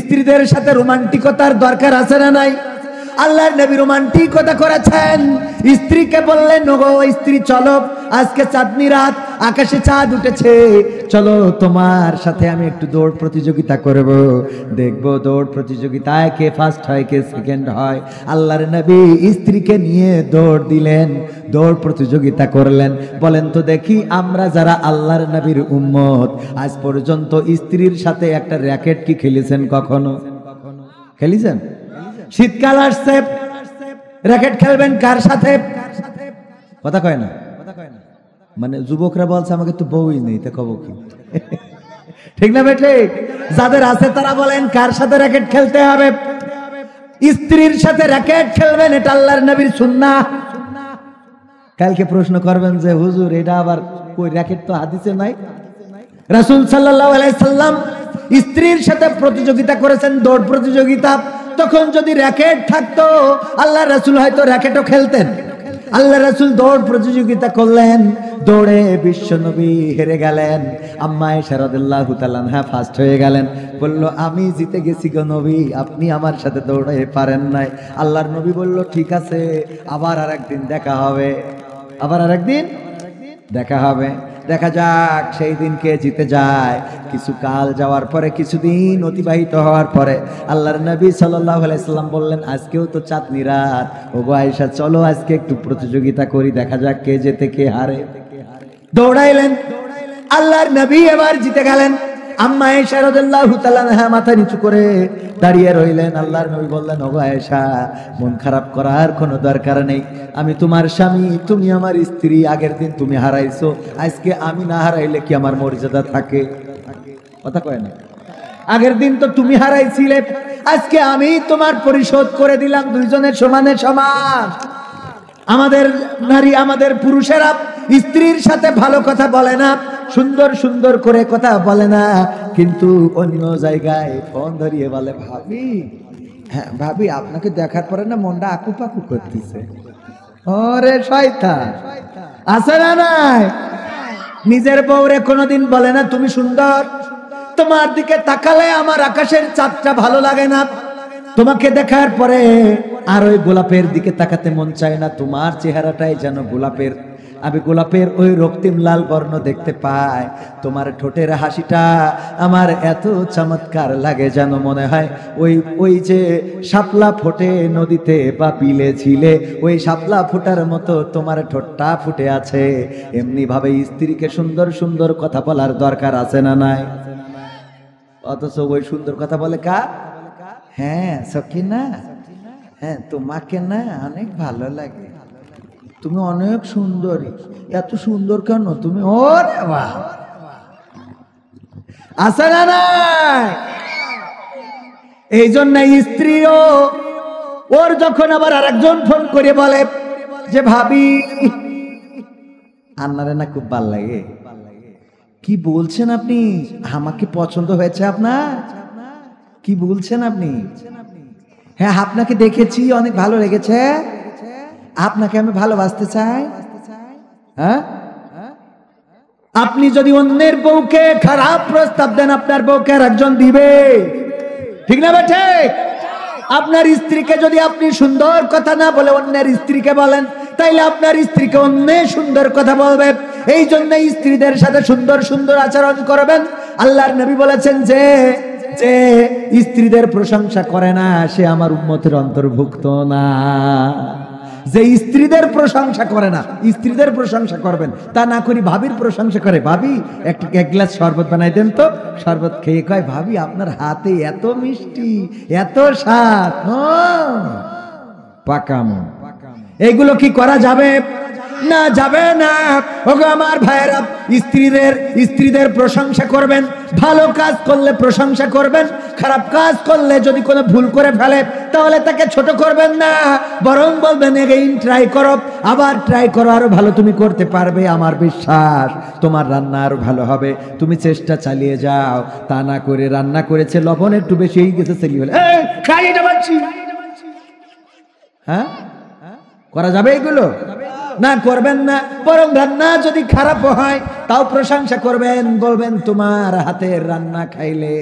স্ত্রীদের সাথে রোমান্টিকতার দরকার আছে না নাই? আল্লাহর নবী রোমান্টিকতা করেছেন। স্ত্রীকে বললেন, ওগো স্ত্রী চলো, আজকে চাঁদনি রাত, আকাশে চাঁদ উঠেছে, চলো তোমার সাথে আমি একটু দৌড় প্রতিযোগিতা করব, দেখবো দৌড় প্রতিযোগিতায় কে ফার্স্ট হয় কে সেকেন্ড হয়। আল্লাহর নবী স্ত্রীকে নিয়ে দৌড় দিলেন, দৌড় প্রতিযোগিতা করলেন। বলেন তো দেখি, আমরা যারা আল্লাহর নবীর উম্মত আজ পর্যন্ত স্ত্রীর সাথে একটা র্যাকেট কি খেলেছেন? কখনো খেলেছেন? শীতকাল আসছে, র্যাকেট খেলবেন কার সাথে? কথা কয় না, মানে যুবকরা বলছে আমাকে তো বউই নেই, তা কব কি? ঠিক না বেটে? যাদের আছে তারা বলেন কার সাথে র্যাকেট খেলতে হবে? স্ত্রীর সাথে র্যাকেট খেলবেন, এটা আল্লাহর নবীর সুন্নাহ। কালকে প্রশ্ন করবেন যে হুজুর এটা আবার কই, র্যাকেট তো হাদিসে নাই। রাসূল সাল্লাল্লাহু আলাইহি সাল্লাম স্ত্রীর সাথে প্রতিযোগিতা করেছেন, দৌড় প্রতিযোগিতা। তখন যদি র্যাকেট থাকতো আল্লাহ রাসূল হয়তো র্যাকেটও খেলতেন। আল্লাহ রাসূল দৌড় প্রতিযোগিতা করলেন, দৌড়ে বিশ্ব নবী হেরে গেলেন। আম্মা আয়েশা রাদিয়াল্লাহু তাআলা আনহা ফার্স্ট হয়ে গেলেন। বলল, আমি জিতে গেছি গো নবী, আপনি আমার সাথে দৌড়ে পারেন নাই। আল্লাহর নবী বলল, ঠিক আছে, আবার আরেকদিন দেখা হবে, আবার আরেকদিন দেখা হবে, দেখা যাক সেই দিন কে জিতে যায়। কিছু কাল যাওয়ার পরে, কিছুদিন অতিবাহিত হওয়ার পরে আল্লাহর নবী সাল্লাল্লাহু আলাইহি সাল্লাম বললেন, আজকেও তো চাঁদনি রাত, ওগো আয়েশা চলো আজকে একটু প্রতিযোগিতা করি, দেখা যাক কে জেতে কে হারে। দৌড়াইলেন, আল্লাহর নবী এবার জিতে গেলেন। আম্মা আয়েশা রাদিয়াল্লাহু তাআলা আনহা মাথা নিচু করে দাঁড়িয়ে রইলেন। আল্লাহর নবী বললেন, ওগো আয়েশা, মন খারাপ করার কোনো দরকার নেই, আমি তোমার স্বামী, তুমি আমার স্ত্রী। আগের দিন তুমি হারাইছো, আজকে আমি না হারাইলে কি আমার মর্যাদা থাকে? কথা কয় না? আগের দিন তো তুমি হারাইছিলে, আজকে আমি তোমার পরিশোধ করে দিলাম, দুইজনের সমানে সমান। আমাদের নারী, আমাদের পুরুষেরা স্ত্রীর সাথে ভালো কথা বলে না, সুন্দর সুন্দর করে কথা বলে না, কিন্তু অন্য জায়গায় ফোন ধরিয়ে বলে, ভাবি, হ্যাঁ ভাবি, আপনাকে দেখার পরে না মনটা আকুপাকু করতেছে। ওরে শয়তান, আছে না নাই? নিজের বউরে কোনোদিন বলে না তুমি সুন্দর, তোমার দিকে তাকালে আমার আকাশের চাঁদটা ভালো লাগে না, তোমাকে দেখার পরে আর ওই গোলাপের দিকে তাকাতে মন চায় না, তোমার চেহারাটাই যেন গোলাপের আমি গোলাপের ওই রক্তিম লাল বর্ণ দেখতে পাই, তোমার ঠোঁটের হাসিটা আমার এত চমৎকার লাগে যেন মনে হয় ওই যে শাপলা ফোটে নদীতে বা বিলে ঝিলে, ওই শাপলা ফোটার মতো তোমার ঠোঁটটা ফুটে আছে। এমনি ভাবে স্ত্রীকে সুন্দর সুন্দর কথা বলার দরকার আছে না নাই? অথচ ওই সুন্দর কথা বলে কার? হ্যাঁ সকিনা, হ্যাঁ তোমাকে না অনেক ভালো লাগে, তুমি অনেক সুন্দরী, এত সুন্দর কেন তুমি? ওরে বাহ, আছে না নাই? এই জন্য স্ত্রীও ওর যখন আবার আরেকজন ফোন করে বলে যে ভাবি আন্নারে না খুব ভাল লাগে, কি বলছেন আপনি? আমাকে পছন্দ হয়েছে আপনার? কি বলছেন আপনি? হ্যাঁ আপনাকে দেখেছি, অনেক ভালো লেগেছে, আপনাকে আমি ভালোবাসতে চাই। হ্যাঁ, আপনি যদি অন্যের বউকে খারাপ প্রস্তাব দেন, আপনার বউকে আর একজন দিবে, ঠিক না বেঠে? আপনার স্ত্রীকে যদি আপনি সুন্দর কথা না বলে অন্যের স্ত্রীকে বলেন, তাইলে আপনার স্ত্রীকে অন্য সুন্দর কথা বলবে। এই জন্য স্ত্রীদের সাথে সুন্দর সুন্দর আচরণ করবেন। আল্লাহর নবী বলেছেন যে যে স্ত্রীদের প্রশংসা করে না সে আমার উম্মতের অন্তর্ভুক্ত না। যে স্ত্রীদের প্রশংসা করে না, স্ত্রীদের প্রশংসা করবেন, তা না করি ভাবির প্রশংসা করে, ভাবি এক গ্লাস শরবত বানাই দেন তো। শরবত খেয়ে কয় ভাবি আপনার হাতে এত মিষ্টি, এত স্বাদ। পাকামো। এইগুলো কি করা যাবে? না, যাবে না। ওগো আমার ভাইয়েরা, স্ত্রীদের প্রশংসা করবেন, ভালো কাজ করলে প্রশংসা করবেন, খারাপ কাজ করলে যদি কোনো ভুল করে ফেলে তাহলে তাকে ছোট করবেন না, বরং বলবেন এগেইন ট্রাই করো, আবার ট্রাই করো, আরো ভালো তুমি করতে পারবে, আমার বিশ্বাস তোমার রান্না আরো ভালো হবে, তুমি চেষ্টা চালিয়ে যাও। তা না করে রান্না করেছে লবণ একটু বেশি হয়ে গেছে, সেলি বলে খাই এটা বলছি। হ্যাঁ, করা যাবে এগুলো? না, করবেন না। বরং রান্না যদি খারাপ হয় তাও প্রশংসা করবেন, বলবেন তোমার হাতের রান্না খাইলে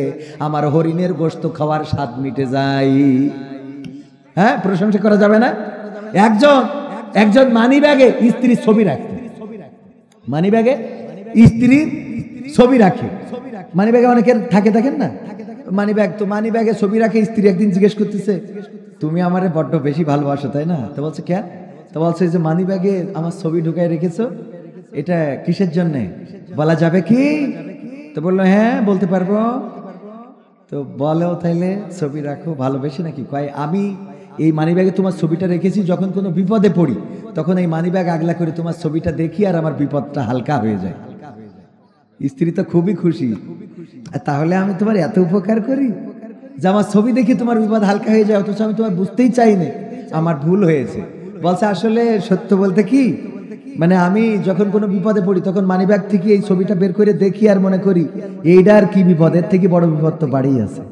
আমার হরিণের গোশত খাওয়ার স্বাদ মিটে যায়। হ্যাঁ, প্রশংসা করা যাবে না? একজন মানি ব্যাগে স্ত্রীর ছবি রাখে, মানি ব্যাগে স্ত্রীর ছবি রাখে। মানি ব্যাগে অনেকের থাকে, দেখেন না মানি ব্যাগ, তো মানি ব্যাগে ছবি রাখে। স্ত্রী একদিন জিজ্ঞেস করতেছে তুমি আমারে বড্ড বেশি ভালোবাসো তাই না? তো বলছে কেন? তো বলছে যে মানি ব্যাগে আমার ছবি ঢুকাই রেখেছো, এটা কিসের জন্য বলা যাবে কি? তো বললো হ্যাঁ বলতে পারবো। তো বলো তাইলে ছবি রাখো, ভালোবেসে নাকি? কয় আমি এই মানি ব্যাগে তোমার ছবিটা রেখেছি, যখন কোনো বিপদে পড়ি তখন এই মানি ব্যাগ আগলা করে তোমার ছবিটা দেখি আর আমার বিপদটা হালকা হয়ে যায়। স্ত্রী তো খুবই খুশি, তাহলে আমি তোমার এত উপকার করি যে আমার ছবি দেখি তোমার বিপদ হালকা হয়ে যায়, অথচ আমি তোমার বুঝতেই চাইনি, আমার ভুল হয়েছে। বলছে আসলে সত্য বলতে কি, মানে আমি যখন কোনো বিপদে পড়ি তখন মানিব্যাগ থেকে এই ছবিটা বের করে দেখি আর মনে করি এইটার কি বিপদ, এর থেকে বড় বিপদ তো বাড়িই আছে।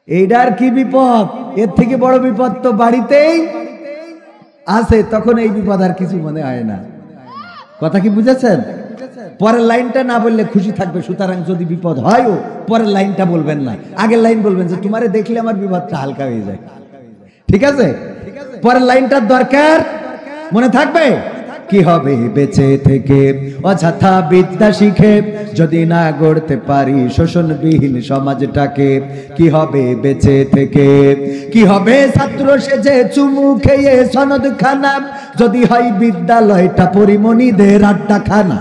এইটার কি বিপদ, এর থেকে বড় বিপদ তো বাড়িতেই আছে। তখন এই বিপদ আর কিছু মনে হয় না। কথা কি বুঝেছেন? পরের লাইনটা না বললে খুশি থাকবে, সুতরাং যদি বিপদ হয় ও পরের লাইনটা বলবেন না, আগের লাইন বলবেন যে তোমারে দেখলে আমার বিপদটা হালকা হয়ে যায়। ঠিক আছে? পরের লাইনটার দরকার মনে থাকবে। কি হবে বেঁচে থেকে অযথা বিদ্যা শিখে যদি না গড়তে পারি শোষণবিহীন সমাজটাকে? কি হবে বেঁচে থেকে? কি হবে ছাত্র সেজে চুমু খেয়ে সনদ খানা যদি হয় বিদ্যালয়টা পরিমণিদের আড্ডাখানা?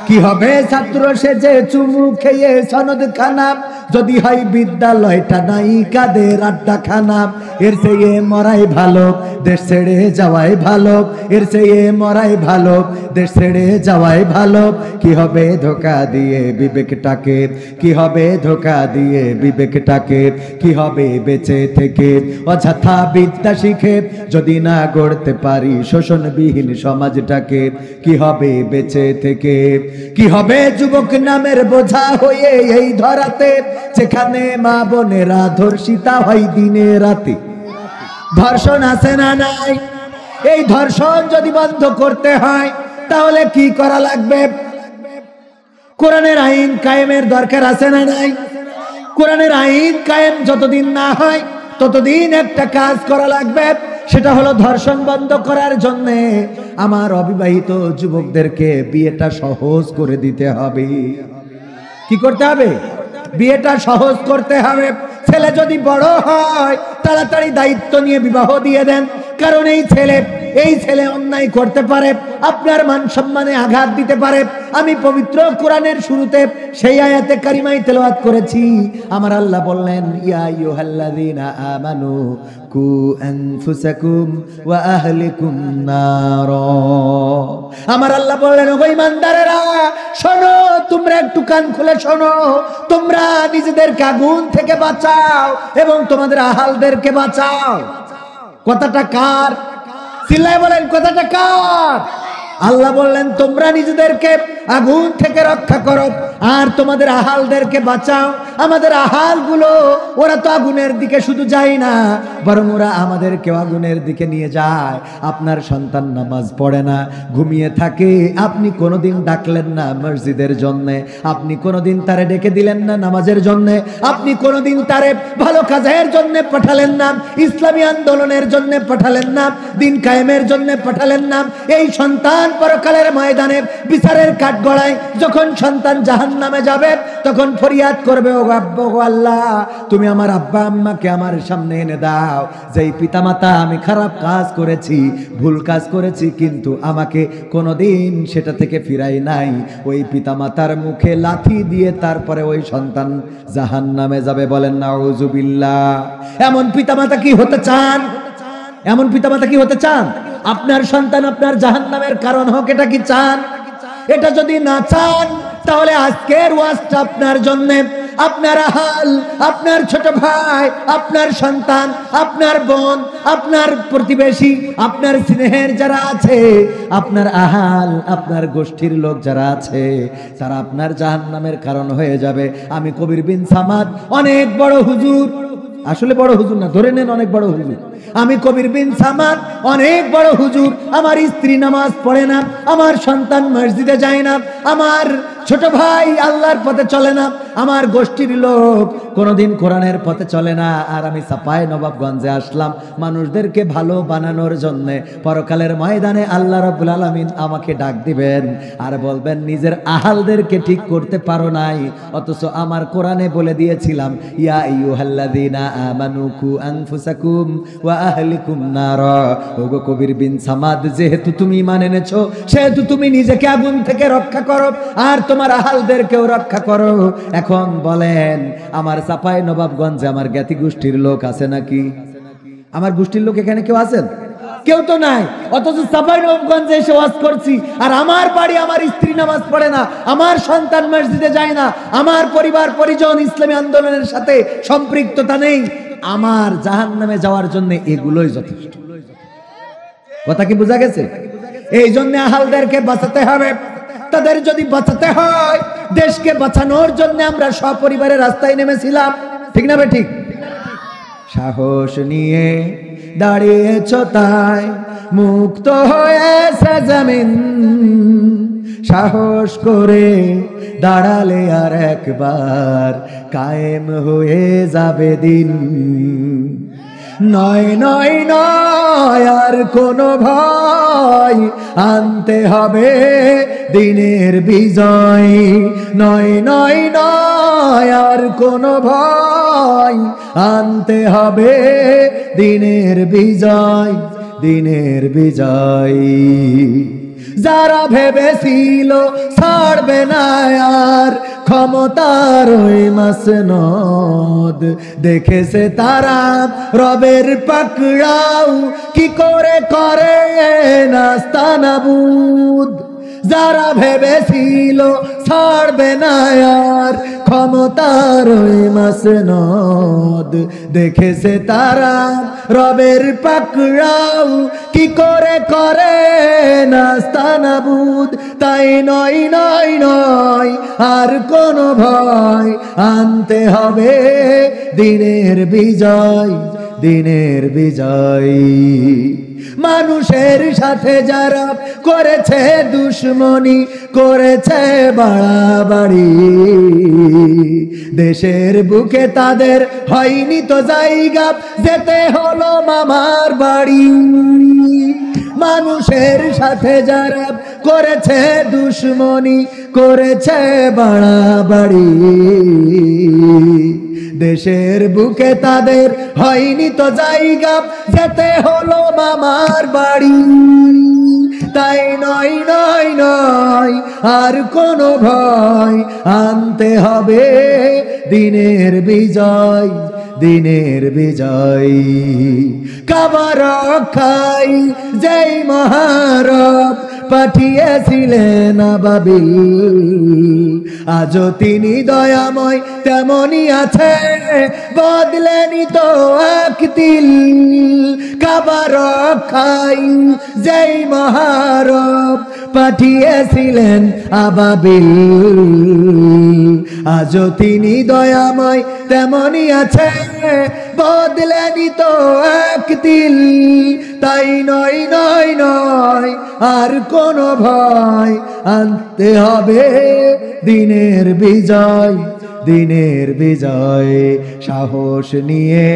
কি হবে ছাত্র সেজে চুমু খেয়ে সনদ খানা যদি হয় বিদ্যালয়টা নায়িকাদের আড্ডাখানা? এর চেয়ে মরাই ভালো, দেশ ছেড়ে যাওয়াই ভালো, এর চেয়ে মরাই ভালো, দেশ ছেড়ে যাওয়াই ভালো। কি হবে ধোকা দিয়ে বিবেকটাকে? কি হবে ধোকা দিয়ে বিবেকটাকে? কি হবে বেঁচে থেকে অযথা বিদ্যা শিখে যদি না গড়তে পারি শোষণবিহীন সমাজটাকে? কি হবে বেঁচে থেকে? কি হবে যুবক নামের বোঝা হয়ে এই ধরাতে যেখানে মা বোনেরা ধর্ষিতা হয় দিনে রাতে? ধর্ষণ আছে না নাই? এই ধর্ষণ যদি বন্ধ করতে হয় তাহলে কি করা লাগবে? কোরআনের আইন কায়েমের দরকার আছে না নাই? কোরআনের আইন কায়েম যতদিন না হয় ততদিন একটা কাজ করা লাগবে, সেটা হলো ধর্ষণ বন্ধ করার জন্য আমার অবিবাহিত যুবকদেরকে বিয়েটা সহজ করে দিতে হবে। কি করতে হবে? বিয়েটা সহজ করতে হবে। ছেলে যদি বড় হয় তাড়াতাড়ি দায়িত্ব নিয়ে বিবাহ দিয়ে দেন, কারণ এই ছেলে অন্যায় করতে পারে, আপনার মান সম্মানে আঘাত দিতে পারে। আমি পবিত্র কোরআনের শুরুতে সেই আয়াতে কারিমাই তেলাওয়াত করেছি। আমার আল্লাহ বললেন, ইয়া আইয়ুহাল্লাযীনা আমানু কু আনফুসাকুম ওয়া আহলিকুম নার। আমার আল্লাহ বললেন, ও ঈমানদারেরা শোনো, তোমরা একটু কান খুলে শোনো, তোমরা নিজেদেরকে আগুন থেকে বাঁচাও এবং তোমাদের আহালদেরকে বাঁচাও। কথাটা কার? চিল্লায় বলেন, কথাটা কার? আল্লাহ বললেন, তোমরা নিজেদেরকে আগুন থেকে রক্ষা করো আর তোমাদের আহালদেরকে বাঁচাও। আমাদের আহালগুলো ওরা তো আগুনের দিকে শুধু যায় না, বরং ওরা আমাদেরকে আগুনের দিকে নিয়ে যায়। আপনার সন্তান নামাজ পড়ে না, ঘুমিয়ে থাকে, আপনি কোনোদিন ডাকলেন না মসজিদের জন্য, আপনি কোনোদিন তারে ডেকে দিলেন না নামাজের জন্য, আপনি কোনোদিন তারে ভালো কাজের জন্য পাঠালেন না, ইসলামী আন্দোলনের জন্য পাঠালেন না, দিন কায়েমের জন্য পাঠালেন না। এই সন্তান পরকালের ময়দানে বিচারের কাঠগড়ায় যখন সন্তান জাহান্নামে যাবে তখন ফরিয়াদ করবে, ও আল্লাহ তুমি আমার আব্বা আম্মাকে আমার সামনে এনে দাও, যেই পিতামাতা আমি খারাপ কাজ করেছি, ভুল কাজ করেছি, কিন্তু আমাকে কোনোদিন সেটা থেকে ফিরাই নাই। ওই পিতামাতার মুখে লাথি দিয়ে তারপরে ওই সন্তান জাহান্নামে যাবে। বলেন নাউযুবিল্লাহ। এমন পিতামাতা কি হতে চান? এমন পিতামাতা কি হতে চান? আপনার সন্তান আপনার জাহান্নামের কারণ হোক, এটা কি চান? এটা যদি না চান তাহলে আজকের ওয়াজটা আপনার জন্য। আপনার আহাল, আপনার ছোট ভাই, আপনার সন্তান, আপনার বোন, আপনার প্রতিবেশী, আপনার স্নেহের যারা আছে, আপনার আহাল, আপনার গোষ্ঠীর লোক যারা আছে, তারা আপনার জাহান্নামের কারণ হয়ে যাবে। আমি কবির বিন সামাদ, অনেক বড় হুজুর, আসলে বড় হুজুর না, ধরে নেন অনেক বড় হুজুর। আমি কবির বিন সামাদ, অনেক বড় হুজুর। আমার স্ত্রী নামাজ পড়ে না, আমার সন্তান মসজিদে যায় না, আমার ছোট ভাই আল্লাহর পথে চলে না, আমার গোষ্ঠীর লোক কোনোদিন কোরআনের পথে চলে না। আর আমি চাপাই নবাবগঞ্জে আসলাম মানুষদেরকে ভালো বানানোর জন্য। পরকালের ময়দানে আল্লাহ রাব্বুল আলামিন আমাকে ডাক দিবেন আর বলবেন, নিজের আহালদেরকে ঠিক করতে পারো নাই, অথচ আমার কোরআনে বলে দিয়েছিলাম, ইয়া আইয়ুহাল্লাযীনা আমানু কু আনফুসাকুম ওয়া আহলিকুম নার। ওগো কবির বিন সামাদ, যেহেতু তুমি ঈমান এনেছো, সেহেতু তুমি নিজেকে আগুন থেকে রক্ষা করো আর তোমার আহালদেরকেও রক্ষা করো। এখন বলেন, আমার চাপাই নবাবগঞ্জে আমার জ্ঞাতি গোষ্ঠীর লোক আছে নাকি? আমার গোষ্ঠীর লোক এখানে কেউ আছেন? কেউ তো নাই। অথচ চাপাই নবাবগঞ্জে এসে ওয়াজ করছি, আর আমার বাড়ি, আমার স্ত্রী নামাজ পড়ে না, আমার সন্তান মসজিদে যায় না, আমার পরিবার পরিজন ইসলামী আন্দোলনের সাথে সম্পৃক্ততা নেই। আমার জাহান্নামে যাওয়ার জন্য এগুলোই যথেষ্ট। কথা কি বোঝা গেছে? এই জন্য আহালদেরকে বাঁচাতে হবে। তাদের যদি বাঁচাতে হয়, দেশকে বাঁচানোর জন্য আমরা সপরিবারে রাস্তায় নেমেছিলাম, ঠিক না বে ঠিক? সাহস নিয়ে দাঁড়িয়েছ তাই মুক্ত হয়েছে জমিন, সাহস করে দাঁড়ালে আর একবার কায়েম হয়ে যাবে দিন। নয় নয় নয় আর কোনো ভয়, আনতে হবে দিনের বিজয়। নয় নয় নয় আর কোনো ভয়, আনতে হবে দিনের বিজয়, দিনের বিজয়। যারা ভেবেছিল ছাড়বে না আর ক্ষমতার ওই মাসনদ, দেখেছে তারা রবের পাকড়াও কি করে করে নাস্তানাবুদ। যারা ভেবেছিল ছাড়বে না আর ক্ষমতার ওই মাসনদ, দেখেছে তারা রবের পাকড়াও কি করে করে নাস্তানাবুদ। তাই নয় নয় নয় আর কোনো ভয়, আনতে হবে দিনের বিজয়, দিনের বিজয়। মানুষের সাথে যারা করেছে দুশ্মনী, করেছে বাড়াবাড়ি, দেশের বুকে তাদের হয়নি তো জায়গা, যেতে হলো মামার বাড়ি। মানুষের সাথে যারা করেছে দুশ্মনী, করেছে বাড়াবাড়ি, দেশের বুকে তাদের হয়নি তো জায়গা, যেতে হলো মামার বাড়ি। তাই নয় নয় নয় আর কোনো ভয়, আনতে হবে দিনের বিজয়, দিনের বিজয়। কাবা রক্ষায় যেই মহারব পাঠিয়েছিলেন আবাবিল, আজও তিনি দয়াময় তেমনি আছে, বদলেনি তো এক তিল। কাবা রক্ষায় যেই মহারব পাঠিয়েছিলেন আবাবিল, আজও তিনি দয়াময় তেমনি আছে, বদলেনি তো এক তিল। তাই নয় নয় নয় আর কোনো ভয়, আনতে হবে দিনের বিজয়, দিনের বিজয়। সাহস নিয়ে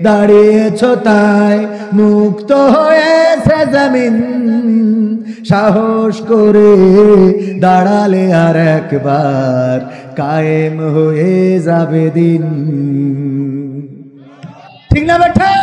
দাঁড়িয়েছ তাই মুক্ত হয়েছে জমিন, সাহস করে দাঁড়ালে আর একবার কায়েম হয়ে যাবে দিন। ঠিক না বেঠে?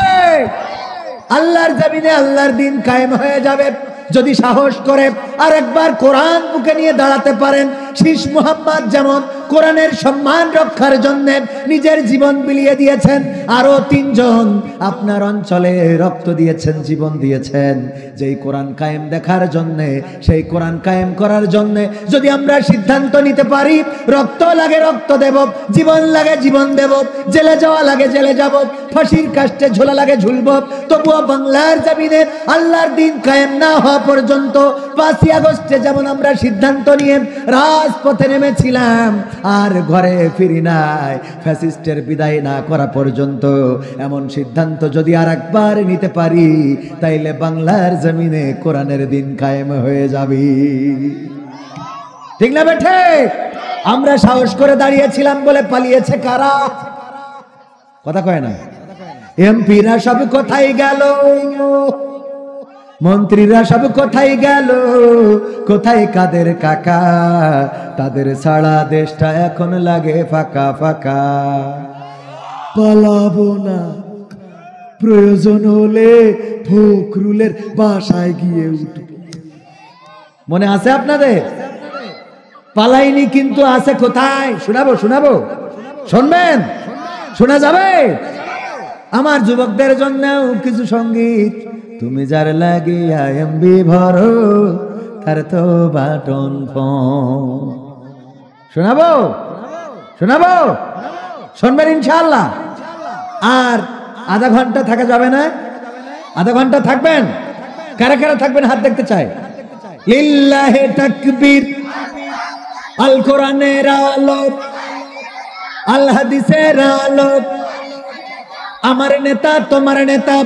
আল্লাহর জমিনে আল্লাহর দিন কায়েম হয়ে যাবে যদি সাহস করে আর একবার কোরআন বুকে নিয়ে দাঁড়াতে পারেন। শীষ মুহাম্মদ যেমন কোরআনের সম্মান রক্ষার জন্য নিজের জীবন বিলিয়ে দিয়েছেন, আরো 3 জন আপনার অঞ্চলে রক্ত দিয়েছেন, জীবন দিয়েছেন, যেই কোরআন কায়েম দেখার জন্য, সেই কোরআন কায়েম করার জন্য যদি আমরা সিদ্ধান্ত নিতে পারি, রক্ত লাগে রক্ত দেব, জীবন লাগে জীবন দেব, জেলে যাওয়া লাগে জেলে যাব, ফাঁসির কাস্টে ঝোলা লাগে ঝুলব, তবুও বাংলার জমিনে আল্লাহর দিন কায়েম না হওয়া পর্যন্ত 5ই আগস্টে যেমন আমরা সিদ্ধান্ত নিয়ে রাজপথে নেমেছিলাম আর ঘরে ফিরি নাই ফ্যাসিস্টের বিদায় না করা পর্যন্ত, এমন সিদ্ধান্ত যদি আর একবার নিতে পারি, তাইলে বাংলার জমিনে কোরআনের দিন কায়েম হয়ে যাবে। ঠিক না বেঠে? আমরা সাহস করে দাঁড়িয়েছিলাম বলে পালিয়েছে কারা? কথা কয় না? এমপিরা সব কোথায় গেল? মন্ত্রীরা সব কোথায় গেল? কোথায় কাদের কাকা? তাদের ছাড়া দেশটা এখন লাগে ফাঁকা ফাঁকা। পালাবো না, প্রয়োজন হলে ফখরুলের বাসায় গিয়ে উঠব। মনে আছে আপনাদের? পালাইনি কিন্তু আছে কোথায়? শোনাবো শোনাবো, শুনবেন? শোনা যাবে? আমার যুবকদের জন্যও কিছু সঙ্গীত। তুমি যার লাগিয়া এমবি ভরো, তার তো বাটন ফোন। শোনাবো শোনাবো, শুনবেন ইনশাআল্লাহ। আর আধা ঘন্টা থাকা যাবে না? আধা ঘন্টা থাকবেন? কারা কারা থাকবেন হাত দেখতে চাই। লিল্লাহে তাকবীর। আল কোরআনের আলো, আল হাদিসের আলো, আমার নেতা তোমার নেতা,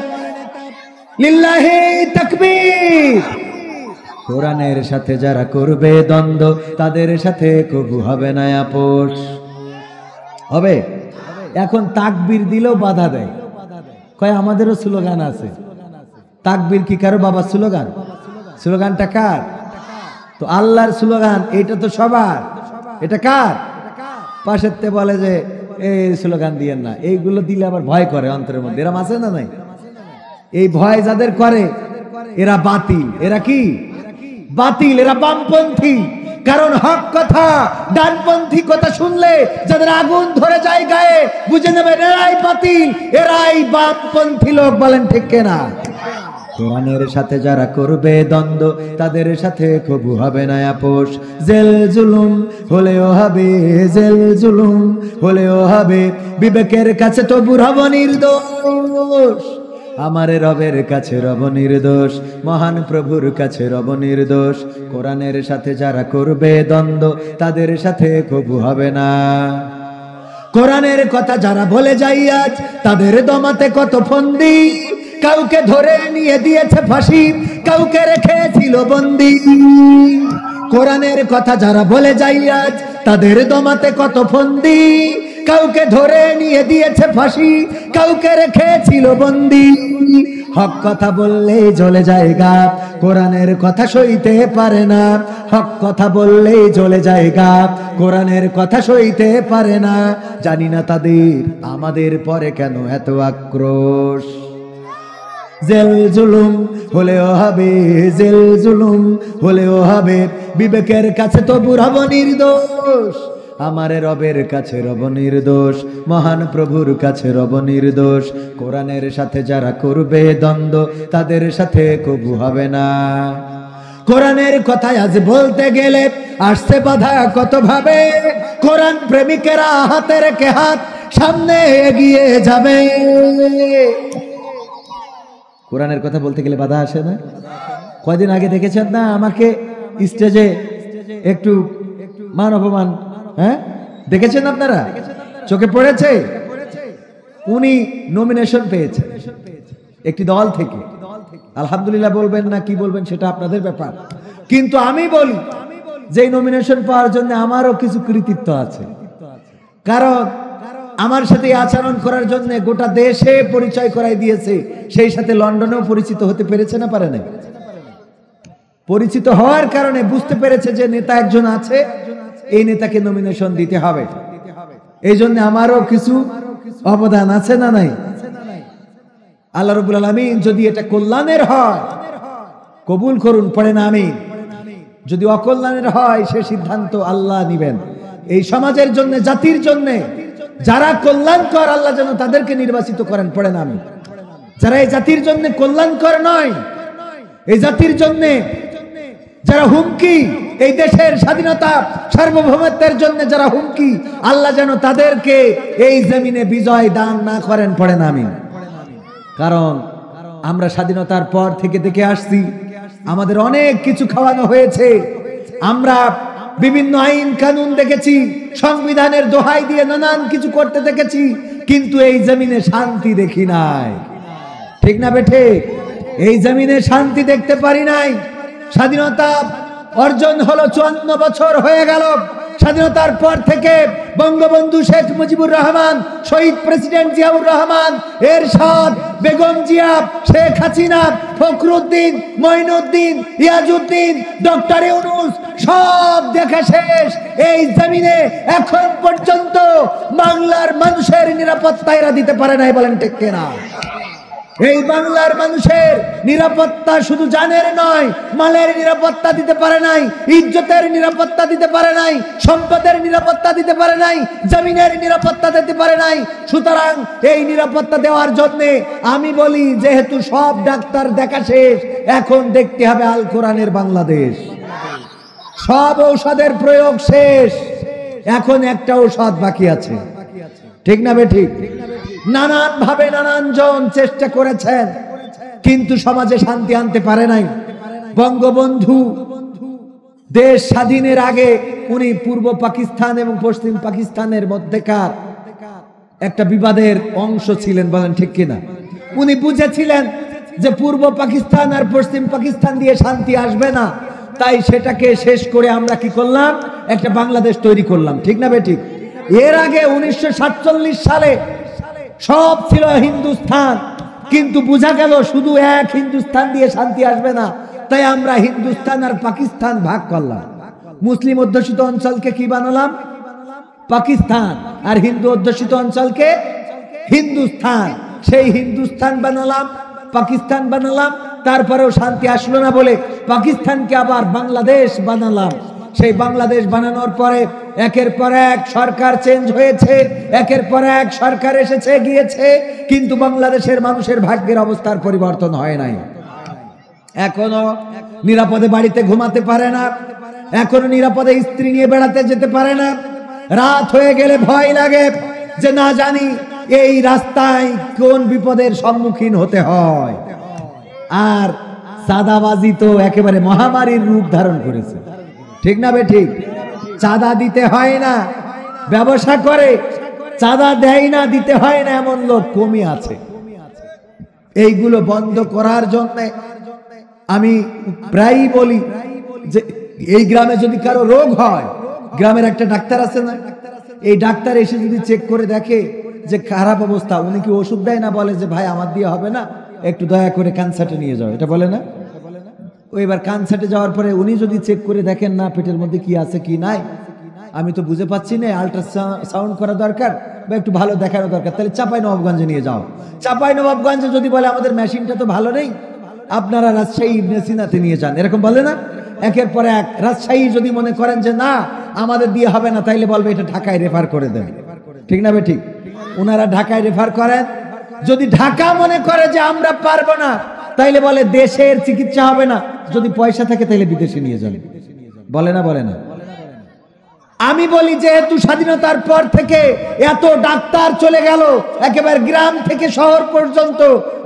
লিল্লাহি তাকবীর। কোরআনের সাথে যারা করবে দ্বন্দ্ব, তাদের সাথে কবু হবে না আপোষ। হবে? এখন তাকবীর দিলেও বাধা দেয়, কয় আমাদেরও স্লোগান আছে। তাকবীর কি কারো বাবার স্লোগান? স্লোগানটা কার? তো আল্লাহর স্লোগান, এটা তো সবার। এটা কার? পাশেরতে বলে যে এই স্লোগান দিয়েন না, এইগুলো দিলে আবার ভয় করে অন্তরের মধ্যে। এরা আছে না নাই? এই ভয় যাদের করে এরা বাতিল। এরা কি? বাতিল। এরা বামপন্থী। কারণ হক কথা, ডানপন্থী কথা শুনলে যাদের আগুন ধরে যায় গায়ে, বুঝে নেবেন এরাই বাতিল, এরাই বামপন্থী লোক। বলেন ঠিক কিনা? কোরআনের সাথে যারা করবে দ্বন্দ্ব, তাদের সাথে কবু হবে না আপোষ। জেল জুলুম হলেও হবে, জেল জুলুম হলেও হবে, বিবেকের কাছে তবু রব নির্দোষ। আমার রবের কাছে রব নির্দোষ, মহান প্রভুর কাছে রব নির্দোষ। কোরআনের সাথে যারা করবে দ্বন্দ্ব, তাদের সাথে কবু হবে না। কোরআনের কথা যারা বলে যাই আজ তাদের দমাতে কত ফন্দি, কাউকে ধরে নিয়ে দিয়েছে ফাঁসি, কাউকে রেখেছিল বন্দি। কোরআনের কথা যারা বলে যাই আজ তাদের দমাতে কত ফন্দি, কাউকে ধরে নিয়ে দিয়েছে ফাঁসি, কাউকে রেখেছিল বন্দি। হক কথা বললেই জ্বলে যায় গা, কোরআনের কথা সইতে পারে না। হক কথা বললেই জ্বলে যায় গা, কোরআনের কথা সইতে পারে না। জানি না তাদের আমাদের পরে কেন এত আক্রোশ। জেল জুলুম হলেও হবে, জেল জুলুম হলেও হবে, বিবেকের কাছে তবু রব নির্দোষ। আমার রবের কাছে রব নির্দোষ, মহান প্রভুর কাছে রব নির্দোষ। কোরআনের সাথে যারা করবে দ্বন্দ্ব তাদের সাথে কবু হবে না। কোরআনের কথা আজ বলতে গেলে আসছে বাধা কত ভাবে, কোরআন প্রেমিকেরা হাতে রেখে হাত সামনে এগিয়ে যাবে। কোরআনের কথা বলতে গেলে বাধা আসে না? কয়দিন আগে দেখেছেন না আমাকে স্টেজে একটু মান অপমান, হ্যাঁ দেখেছেন আপনারা? চোখে পড়েছে? উনি নমিনেশন পেয়েছেন একটি দল থেকে। আলহামদুলিল্লাহ বলবেন না কি বলবেন সেটা আপনাদের ব্যাপার, কিন্তু আমি বলি যে নমিনেশন পাওয়ার জন্য আমারও কিছু কৃতিত্ব আছে। কারণ আমার সাথে আচরণ করার জন্য গোটা দেশে পরিচয় করাই দিয়েছে, সেই সাথে লন্ডনেও পরিচিত হতে পেরেছে না পারে না? পরিচিত হওয়ার কারণে বুঝতে পেরেছে যে নেতা একজন আছে, এই নেতাকে নমিনেশন দিতে হবে। এই জন্য আমারও কিছু অবদান আছে না নাই? আল্লাহ রাব্বুল আলামিন যদি এটা কল্যাণের হয় কবুল করুন, পড়েন আমিন। যদি অকল্যাণের হয় সে সিদ্ধান্ত আল্লাহ নিবেন। এই সমাজের জন্য, জাতির জন্য যারা কল্যাণকর আল্লাহ যেন তাদেরকে নির্বাচিত করেন, পড়েন আমিন। যারা এই জাতির জন্য কল্যাণকর নয়, এই জাতির জন্য যারা হুমকি, এই দেশের স্বাধীনতা সার্বভৌমত্বের জন্য যারা হুমকি, আল্লাহ যেন তাদেরকে এই জমিনে বিজয় দান না করেন, পড়েন আমিন। কারণ আমরা স্বাধীনতার পর থেকে দেখে আসছি আমাদের অনেক কিছু খাওয়ানো হয়েছে। আমরা বিভিন্ন আইন কানুন দেখেছি, সংবিধানের দোহাই দিয়ে নানান কিছু করতে দেখেছি, কিন্তু এই জমিনে শান্তি দেখি নাই। ঠিক না বেঠে? এই জমিনে শান্তি দেখতে পারি নাই। স্বাধীনতা অর্জন হলো 54 বছর হয়ে গেল। স্বাধীনতার পর থেকে বঙ্গবন্ধু শেখ মুজিবুর রহমান, শহীদ প্রেসিডেন্ট জিয়াউর রহমান, এরশাদ, বেগম জিয়া, শেখ হাসিনা, ফখরুদ্দিন, মঈনুদ্দিন, ইয়াজউদ্দিন, ডক্টর ইউনূস সব দেখা শেষ। এই জমিনে এখন পর্যন্ত বাংলার মানুষের নিরাপত্তা এরা দিতে পারে নাই, বলেন ঠিক কিনা? এই বাংলার মানুষের নিরাপত্তা শুধু জানের নয়, মালের নিরাপত্তা দিতে পারে নাই, ইজ্জতের নিরাপত্তা দিতে পারে নাই, সম্পদের নিরাপত্তা দিতে পারে নাই, জমিনের নিরাপত্তা দিতে পারে নাই। সুতরাং এই নিরাপত্তা দেওয়ার জন্য আমি বলি, যেহেতু সব ডাক্তার দেখা শেষ, এখন দেখতে হবে আল কোরআনের বাংলাদেশ। সব ঔষধের প্রয়োগ শেষ, এখন একটা ঔষধ বাকি আছে। ঠিক না বেঠিক? নানান ভাবে নানান জন চেষ্টা করেছেন, কিন্তু সমাজে শান্তি আনতে পারে নাই। বঙ্গবন্ধু দেশ স্বাধীনের আগে উনি পূর্ব পাকিস্তান এবং পশ্চিম পাকিস্তানের মধ্যেকার একটা বিবাদের অংশ ছিলেন, বলেন ঠিক কিনা? উনি বুঝেছিলেন যে পূর্ব পাকিস্তান আর পশ্চিম পাকিস্তান দিয়ে শান্তি আসবে না, তাই সেটাকে শেষ করে আমরা কি করলাম? একটা বাংলাদেশ তৈরি করলাম। ঠিক না বেঠিক? এর আগে 1947 সালে সব ছিল হিন্দুস্তান, কিন্তু বোঝা গেল শুধু এক হিন্দুস্তান দিয়ে শান্তি আসবে না, তাই আমরা হিন্দুস্তান আর পাকিস্তান ভাগ করলাম। মুসলিম অধ্যুষিত অঞ্চলকে কি বানালাম? পাকিস্তান, আর হিন্দু অধ্যুষিত অঞ্চলকে হিন্দুস্তান। সেই হিন্দুস্তান বানালাম, পাকিস্তান বানালাম, তারপরেও শান্তি আসলো না বলে পাকিস্তানকে আবার বাংলাদেশ বানালাম। সেই বাংলাদেশ বানানোর পরে একের পর এক সরকার চেঞ্জ হয়েছে, একের পর এক সরকার এসেছে গিয়েছে, কিন্তু বাংলাদেশের মানুষের ভাগ্যের অবস্থার পরিবর্তন হয় নাই। এখনো নিরাপদে বাড়িতে ঘুমাতে পারে না, এখনো নিরাপদে স্ত্রী নিয়ে বেড়াতে যেতে পারে না। রাত হয়ে গেলে ভয় লাগে যে না জানি এই রাস্তায় কোন বিপদের সম্মুখীন হতে হয়। আর চাঁদাবাজি তো একেবারে মহামারীর রূপ ধারণ করেছে। ঠিক না বেঠিক? চাঁদা দিতে হয় না, ব্যবসা করে চাঁদা দেয় না, দিতে হয় না এমন লোক কমই আছে। এইগুলো বন্ধ করার জন্য আমি প্রায়ই বলি যে এই গ্রামে যদি কারো রোগ হয়, গ্রামের একটা ডাক্তার আছে না, এই ডাক্তার এসে যদি চেক করে দেখে যে খারাপ অবস্থা, উনি কি ওষুধ দেয় না, বলে যে ভাই আমার দিয়ে হবে না, একটু দয়া করে কানসার্টে নিয়ে যাও, এটা বলে না? এবার কানসার্টে যাওয়ার পরে উনি যদি চেক করে দেখেন না পেটের মধ্যে কি আছে কি নাই, আমি তো বুঝে পাচ্ছি না, আল্ট্রাসাউন্ড করা দরকার বা একটু ভালো দেখানো দরকার, তাহলে চাঁপাইনবাবগঞ্জে নিয়ে যাও। চাঁপাইনবাবগঞ্জে যদি বলে আমাদের মেশিনটা তো ভালো নেই, আপনারা রাজশাহী ইবনে সিনাতে নিয়ে যান, এরকম বলে না? একের পরে এক। রাজশাহী যদি মনে করেন যে না আমাদের দিয়ে হবে না, তাইলে বলবে এটা ঢাকায় রেফার করে দেন, ঠিক না ঠিক? ওনারা ঢাকায় রেফার করেন। যদি ঢাকা মনে করে যে আমরা পারবো না, তাইলে বলে দেশের চিকিৎসা হবে না, যদি পয়সা থাকে তাইলে বিদেশে নিয়ে যান, বলে না? বলে না? আমি বলি যেহেতু স্বাধীনতার পর থেকে এত ডাক্তার চলে গেল, একেবারে গ্রাম থেকে শহর পর্যন্ত,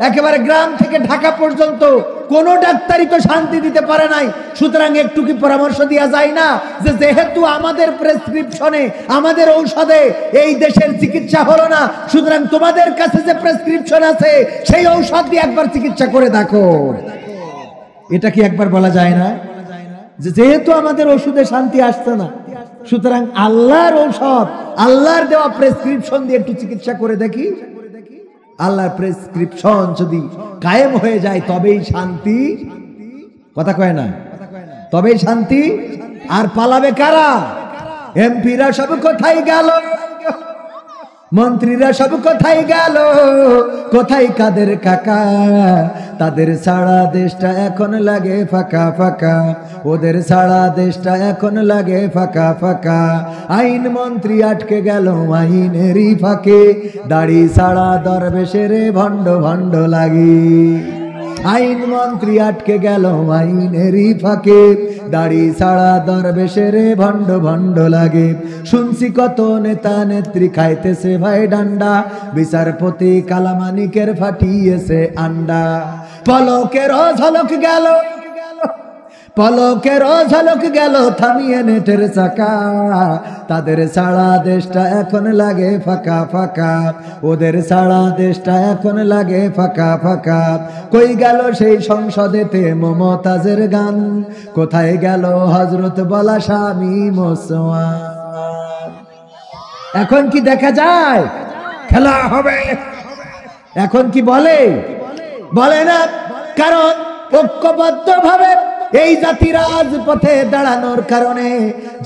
একেবারে গ্রাম থেকে ঢাকা পর্যন্ত, কোন ডাক্তারই তো শান্তি দিতে পারে নাই। সুতরাং একটু কি পরামর্শ দেওয়া যায় না যে যেহেতু আমাদের প্রেসক্রিপশনে, আমাদের ঔষধে এই দেশের চিকিৎসা হলো না, সুতরাং তোমাদের কাছে যে প্রেসক্রিপশন আছে সেই ঔষধ দিয়ে একবার চিকিৎসা করে দেখো। এটা কি একবার বলা যায় না যে যেহেতু আমাদের ওষুধে শান্তি আসছে না, সুতরাং আল্লাহর ঔষধ, আল্লাহর দেওয়া প্রেসক্রিপশন দিয়ে একটু চিকিৎসা করে দেখি। আল্লাহর প্রেসক্রিপশন যদি কায়েম হয়ে যায় তবেই শান্তি, কথা কয় না? তবেই শান্তি। আর পালাবে কারা? এমপিরা সব কোথায় গেল, মন্ত্রীরা সব কোথায় গেল, কোথায় কাদের কাকা? তাদের সারা দেশটা এখন লাগে ফাঁকা ফাঁকা, ওদের সারা দেশটা এখন লাগে ফাঁকা ফাঁকা। আইন মন্ত্রী আটকে গেল আইনেরই ফাঁকে, দাড়ি সারা দরবেশের ভণ্ড ভণ্ড লাগে। আইন মন্ত্রী আটকে গেল আইনেরই ফাঁকে, দাড়ি সারা দরবেশের ভণ্ড ভণ্ড লাগে। শুনছি কত নেতা নেত্রী খাইতেছে ভাই ডান্ডা, বিচারপতি কালামানিকের ফাটিয়েছে আন্ডা। পলকের ঝলক গেল, পলকের ঝলক গেল থামিয়ে নেটের চাকা, তাদের সারা দেশটা এখন লাগে ফাঁকা ফাঁকা, ওদের সারা দেশটা এখন লাগে ফাঁকা ফাঁকা। কই গেল সেই সংসদেতে মমতাজের গান, কোথায় গেল হযরত বলা স্বামী মোসওয়ান? এখন কি দেখা যায় খেলা হবে? এখন কি বলে? বলে না। কারণ ঐক্যবদ্ধ ভাবে এই জাতির রাজপথে দাঁড়ানোর কারণে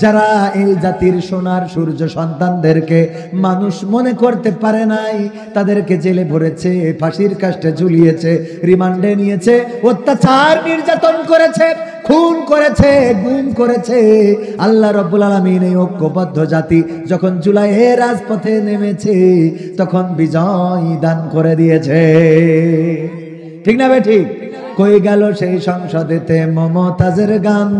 যারা এই জাতির সোনার সূর্য সন্তানদেরকে মানুষ মনে করতে পারে নাই, তাদেরকে জেলে ভরেছে, ফাঁসির কাস্টে ঝুলিয়েছে, রিমান্ডে নিয়েছে, অত্যাচার নির্যাতন করেছে, খুন করেছে, গুম করেছে। আল্লাহ রাব্বুল আলামিন এই ঐক্যবদ্ধ জাতি যখন জুলাইয়ের রাজপথে নেমেছে তখন বিজয় দান করে দিয়েছে, ঠিক না ঠিক? কই গেল সেই সংসদেতে মমতাজের গান,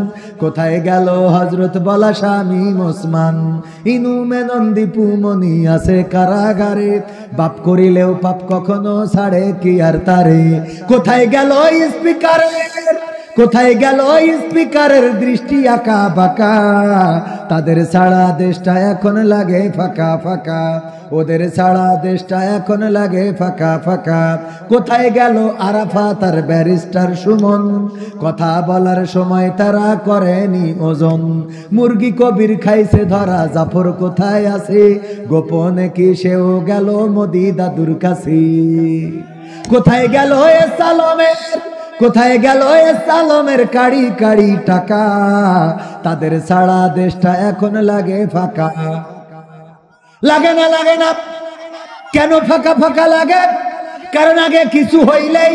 কোথায় গেল হযরত বলা স্বামী ওসমান? ইনু মেনন দীপু মনি আছে কারাগারে, বাপ করিলেও পাপ কখনো ছাড়ে কি আর তারে? কোথায় গেল স্পিকারের, কোথায় গেল স্পিকারের দৃষ্টি আঁকা বাঁকা? তাদের সারা দেশটা এখন লাগে ফাঁকা ফাঁকা, ওদের সারা দেশটা এখন লাগে ফাঁকা ফাঁকা। কোথায় গেল আরাফাত আর ব্যারিস্টার সুমন? কথা বলার সময় তারা করেনি ওজন। মুরগি কবির খাইছে ধরা, জাফর কোথায় আছে? গোপনে কি সেও গেল মোদি দাদুর কাছে? কোথায় গেল এ সালমের, কোথায় গেল এ সালমের কাড়ি কাড়ি টাকা? তাদের সারা দেশটা এখন লাগে ফাঁকা। লাগে না? লাগে না। কেন ফাঁকা ফাঁকা লাগে? কারণ আগে কিছু হইলেই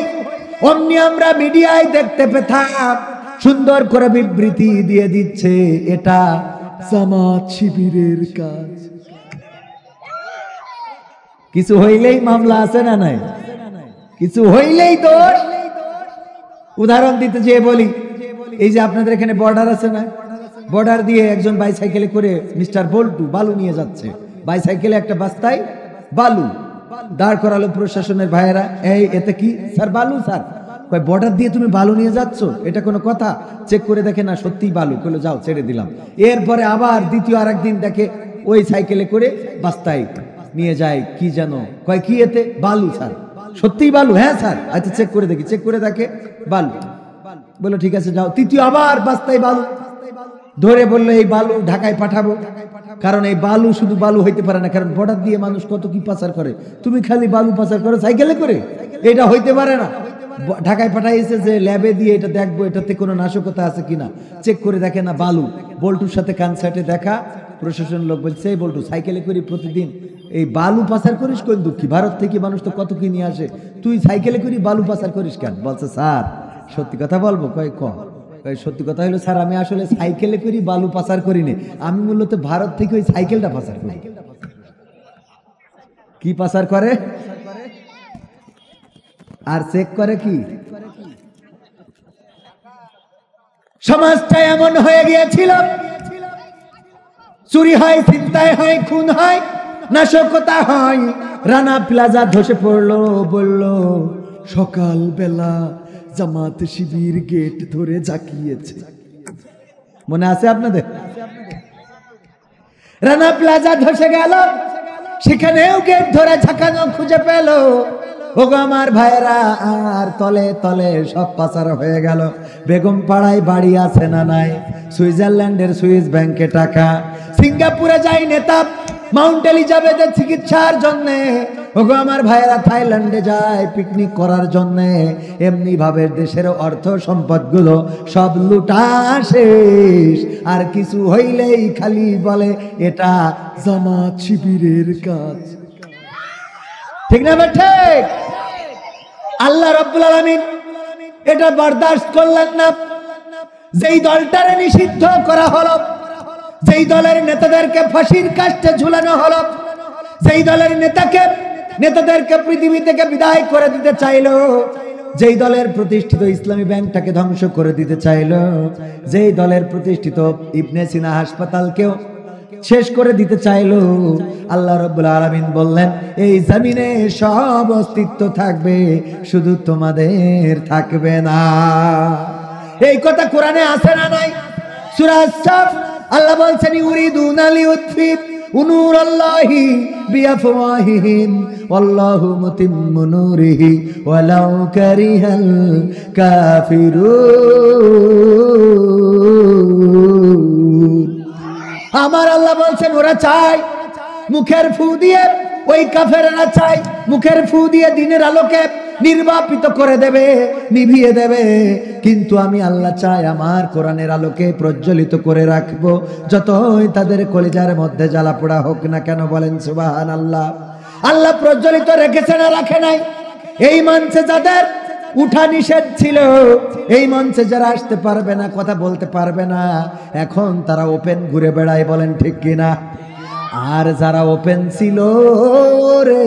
অমনি আমরা মিডিয়ায় দেখতে পেতাম সুন্দর করে বিবৃতি দিয়ে দিচ্ছে এটা জামাত শিবিরের কাজ। কিছু হইলেই মামলা আছে না নাই? কিছু হইলেই দোষ। উদাহরণ দিতে যেয়ে বলি, এই যে আপনাদের এখানে বর্ডার আছে না, বর্ডার দিয়ে একজন বাইসাইকেলে করে মিস্টার বল্টু বালু নিয়ে যাচ্ছে, বাইসাইকেলে একটা বস্তায় বালু দাঁড় করালো প্রশাসনের ভাইয়েরা। এই এতে কি স্যার? বালু স্যার। কয় বর্ডার দিয়ে তুমি বালু নিয়ে যাচ্ছ, এটা কোনো কথা? চেক করে দেখে না সত্যিই বালু, কইলো যাও ছেড়ে দিলাম। এরপরে আবার দ্বিতীয় আরেকদিন দেখে ওই সাইকেলে করে বস্তায় নিয়ে যায় কি যেন কয় কি এতে বালু স্যার সত্যিই বালু হ্যাঁ স্যার আচ্ছা চেক করে দেখি চেক করে দেখে বালু বললো ঠিক আছে যাও তৃতীয় আবার বাস্তায় বালু ধরে বললো এই বালু ঢাকায় পাঠাবো কারণ এই বালু শুধু বালু হইতে পারে না কারণ বর্ডার দিয়ে মানুষ কত কি পাচার করে তুমি খালি বালু পাচার করো সাইকেলে করে এটা হইতে পারে না ঢাকায় পাঠাইছে যে ল্যাবে দিয়ে এটা দেখবো এটাতে কোনো নাশকতা আছে কিনা চেক করে দেখে না বালু বল্টুর সাথে কনসার্টে দেখা প্রশাসন লোক বলছে এই বল্টু সাইকেলে করি প্রতিদিন এই বালু পাচার করিস কোন দুঃখী ভারত থেকে মানুষ তো কত কি নিয়ে আসে তুই সাইকেলে করি বালু পাচার করিস কেন বলছে স্যার সত্যি কথা বলবো কয় সত্যি কথা হলো স্যার আমি আসলে সাইকেলে করি বালু পাচার করিনি আমি মূলত ভারত থেকে ওই সাইকেলটা পাচার করি কি পাচার করে আর চেক করে কি সমাজটা এমন হয়ে গিয়েছিল চুরি হয় ছিনতাই হয় খুন হয় নাশকতা হয় রানা প্লাজা ধসে পড়লো বলল সকাল বেলা জামাত শিবির গেট ধরে ঝাঁকিয়েছে মনে আছে আপনাদের রানা প্লাজা ধসে গেল সেখানেও গেট ধরে ঝাঁকানো খুঁজে পেল ওগো আমার ভাইরা আর তলে তলে সব পাচার হয়ে গেল বেগম পাড়ায় বাড়ি আছে না নাই সুইজারল্যান্ডের সুইস ব্যাংকে টাকা সিঙ্গাপুরে যাই নেতা মাউন্ট এলিজাবেথের চিকিৎসার জন্য ওগো আমার ভাইরা থাইল্যান্ডে যায় পিকনিক করার জন্য এমনি ভাবে দেশের অর্থ সম্পদগুলো সব লুটা শেষ আর কিছু হইলেই খালি বলে এটা জামাত শিবিরের কাজ ঠিক না ঠিক আল্লাহ রাব্বুল আলামিন এটা বরদাস্ত করলেন না যেই দলটারে নিষিদ্ধ করা হলো যেই দলের নেতাদেরকে ফাঁসির কাস্টে ঝুলানো হলো যেই দলের নেতাদেরকে পৃথিবী থেকে বিদায় করে দিতে চাইলো যেই দলের প্রতিষ্ঠিত ইসলামী ব্যাংকটাকে ধ্বংস করে দিতে চাইলো যেই দলের প্রতিষ্ঠিত ইবনে সিনা হাসপাতালকেও শেষ করে দিতে চাইলো আল্লাহ রাব্বুল আলামিন বললেন এই জমিনে সব অস্তিত্ব থাকবে শুধু তোমাদের থাকবে না এই কথা কোরআনে আছে না নাই সূরা আস-সাফ আল্লাহ বলছেন ইউরিদুনা লিউতফি নূরাল্লাহি বিআফওয়াহিহিম ওয়াল্লাহু মুতিম্মু নূরিহি ওয়ালাউ কারিহাল কাফিরুন আমার আল্লাহ বলছেন ওরা চায় মুখের ফু দিয়ে ওই কাফেররা চায় মুখের ফু দিয়ে দিনের আলোকে নির্বাপিত করে দেবে নিভিয়ে দেবে কিন্তু আমি আল্লাহ চাই আমার কোরআনের আলোকে প্রজ্বলিত করে রাখবো যতই তাদের কলিজার মধ্যে জ্বালা পোড়া হোক না কেন বলেন সুবহানাল্লাহ আল্লাহ প্রজ্বলিত রেখেছে না রাখে নাই এই মঞ্চে যাদের উঠা নিষেধ ছিল এই মঞ্চে যারা আসতে পারবে না কথা বলতে পারবে না এখন তারা ওপেন ঘুরে বেড়ায় বলেন ঠিক কিনা আর যারা ওপেন ছিল রে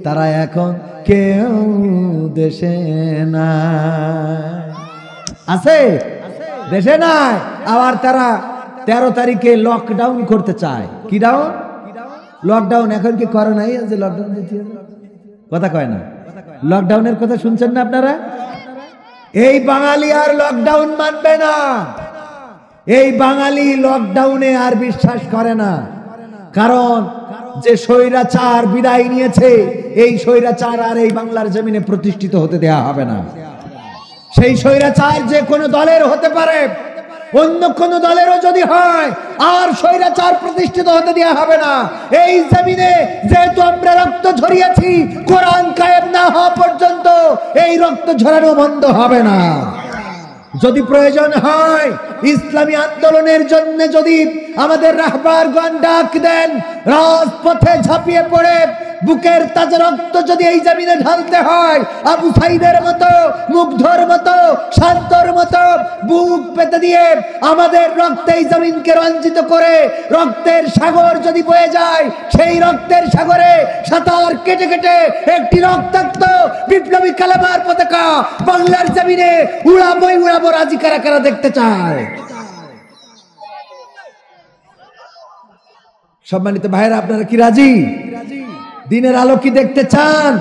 তারা এখন কেউ দেশে না আছে দেশে নাই আবার তারা 13 তারিখে লকডাউন করতে চায় কি ডাউন লকডাউন এখন কি করে নাই যে লকডাউন দিতে কথা কয় না লকডাউনের কথা শুনছেন না আপনারা এই বাঙালি আর লকডাউন মানবে না এই বাঙালি লকডাউনে আর বিশ্বাস করে না কারণ যে স্বৈরাচার বিদায় নিয়েছে এই স্বৈরাচার আর এই বাংলার জমিনে প্রতিষ্ঠিত হতে দেয়া হবে না সেই স্বৈরাচার যে কোনো দলের হতে পারে অন্য কোন দলেরও যদি হয় আর স্বৈরাচার প্রতিষ্ঠিত হতে দেয়া হবে না এই জমিনে যেহেতু আমরা রক্ত ঝরিয়েছি কোরআন কায়েম না হওয়া পর্যন্ত এই রক্ত ঝরানো বন্ধ হবে না যদি প্রয়োজন হয় ইসলামী আন্দোলনের জন্য যদি আমাদের রাহবারগণ ডাক দেন রাজপথে ঝাঁপিয়ে পড়ে বুকের তাজা রক্ত যদি এই জমিনে ঢালতে হয় আবু সাইদের মতো মুগ্ধর মতো শান্তর মতো বুক পেতে দিয়ে আমাদের রক্তে এই জমিনকে রঞ্জিত করে রক্তের সাগর যদি বয়ে যায় সেই রক্তের সাগরে সাঁতার কেটে কেটে একটি রক্তাক্ত বিপ্লবী কালেমার পতাকা বাংলার জমিনে উড়াবই উড়াবো রাজি কারা কারা দেখতে চায় সম্মানিত ভাইরা আপনারা কি রাজি দিনের আলো কি দেখতে চান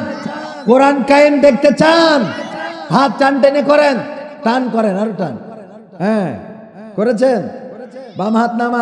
কোরআন কায়েম দেখতে চান হাত টান টেনে করেন টান করেন আরো টান হ্যাঁ করেছেন বাম হাত নামা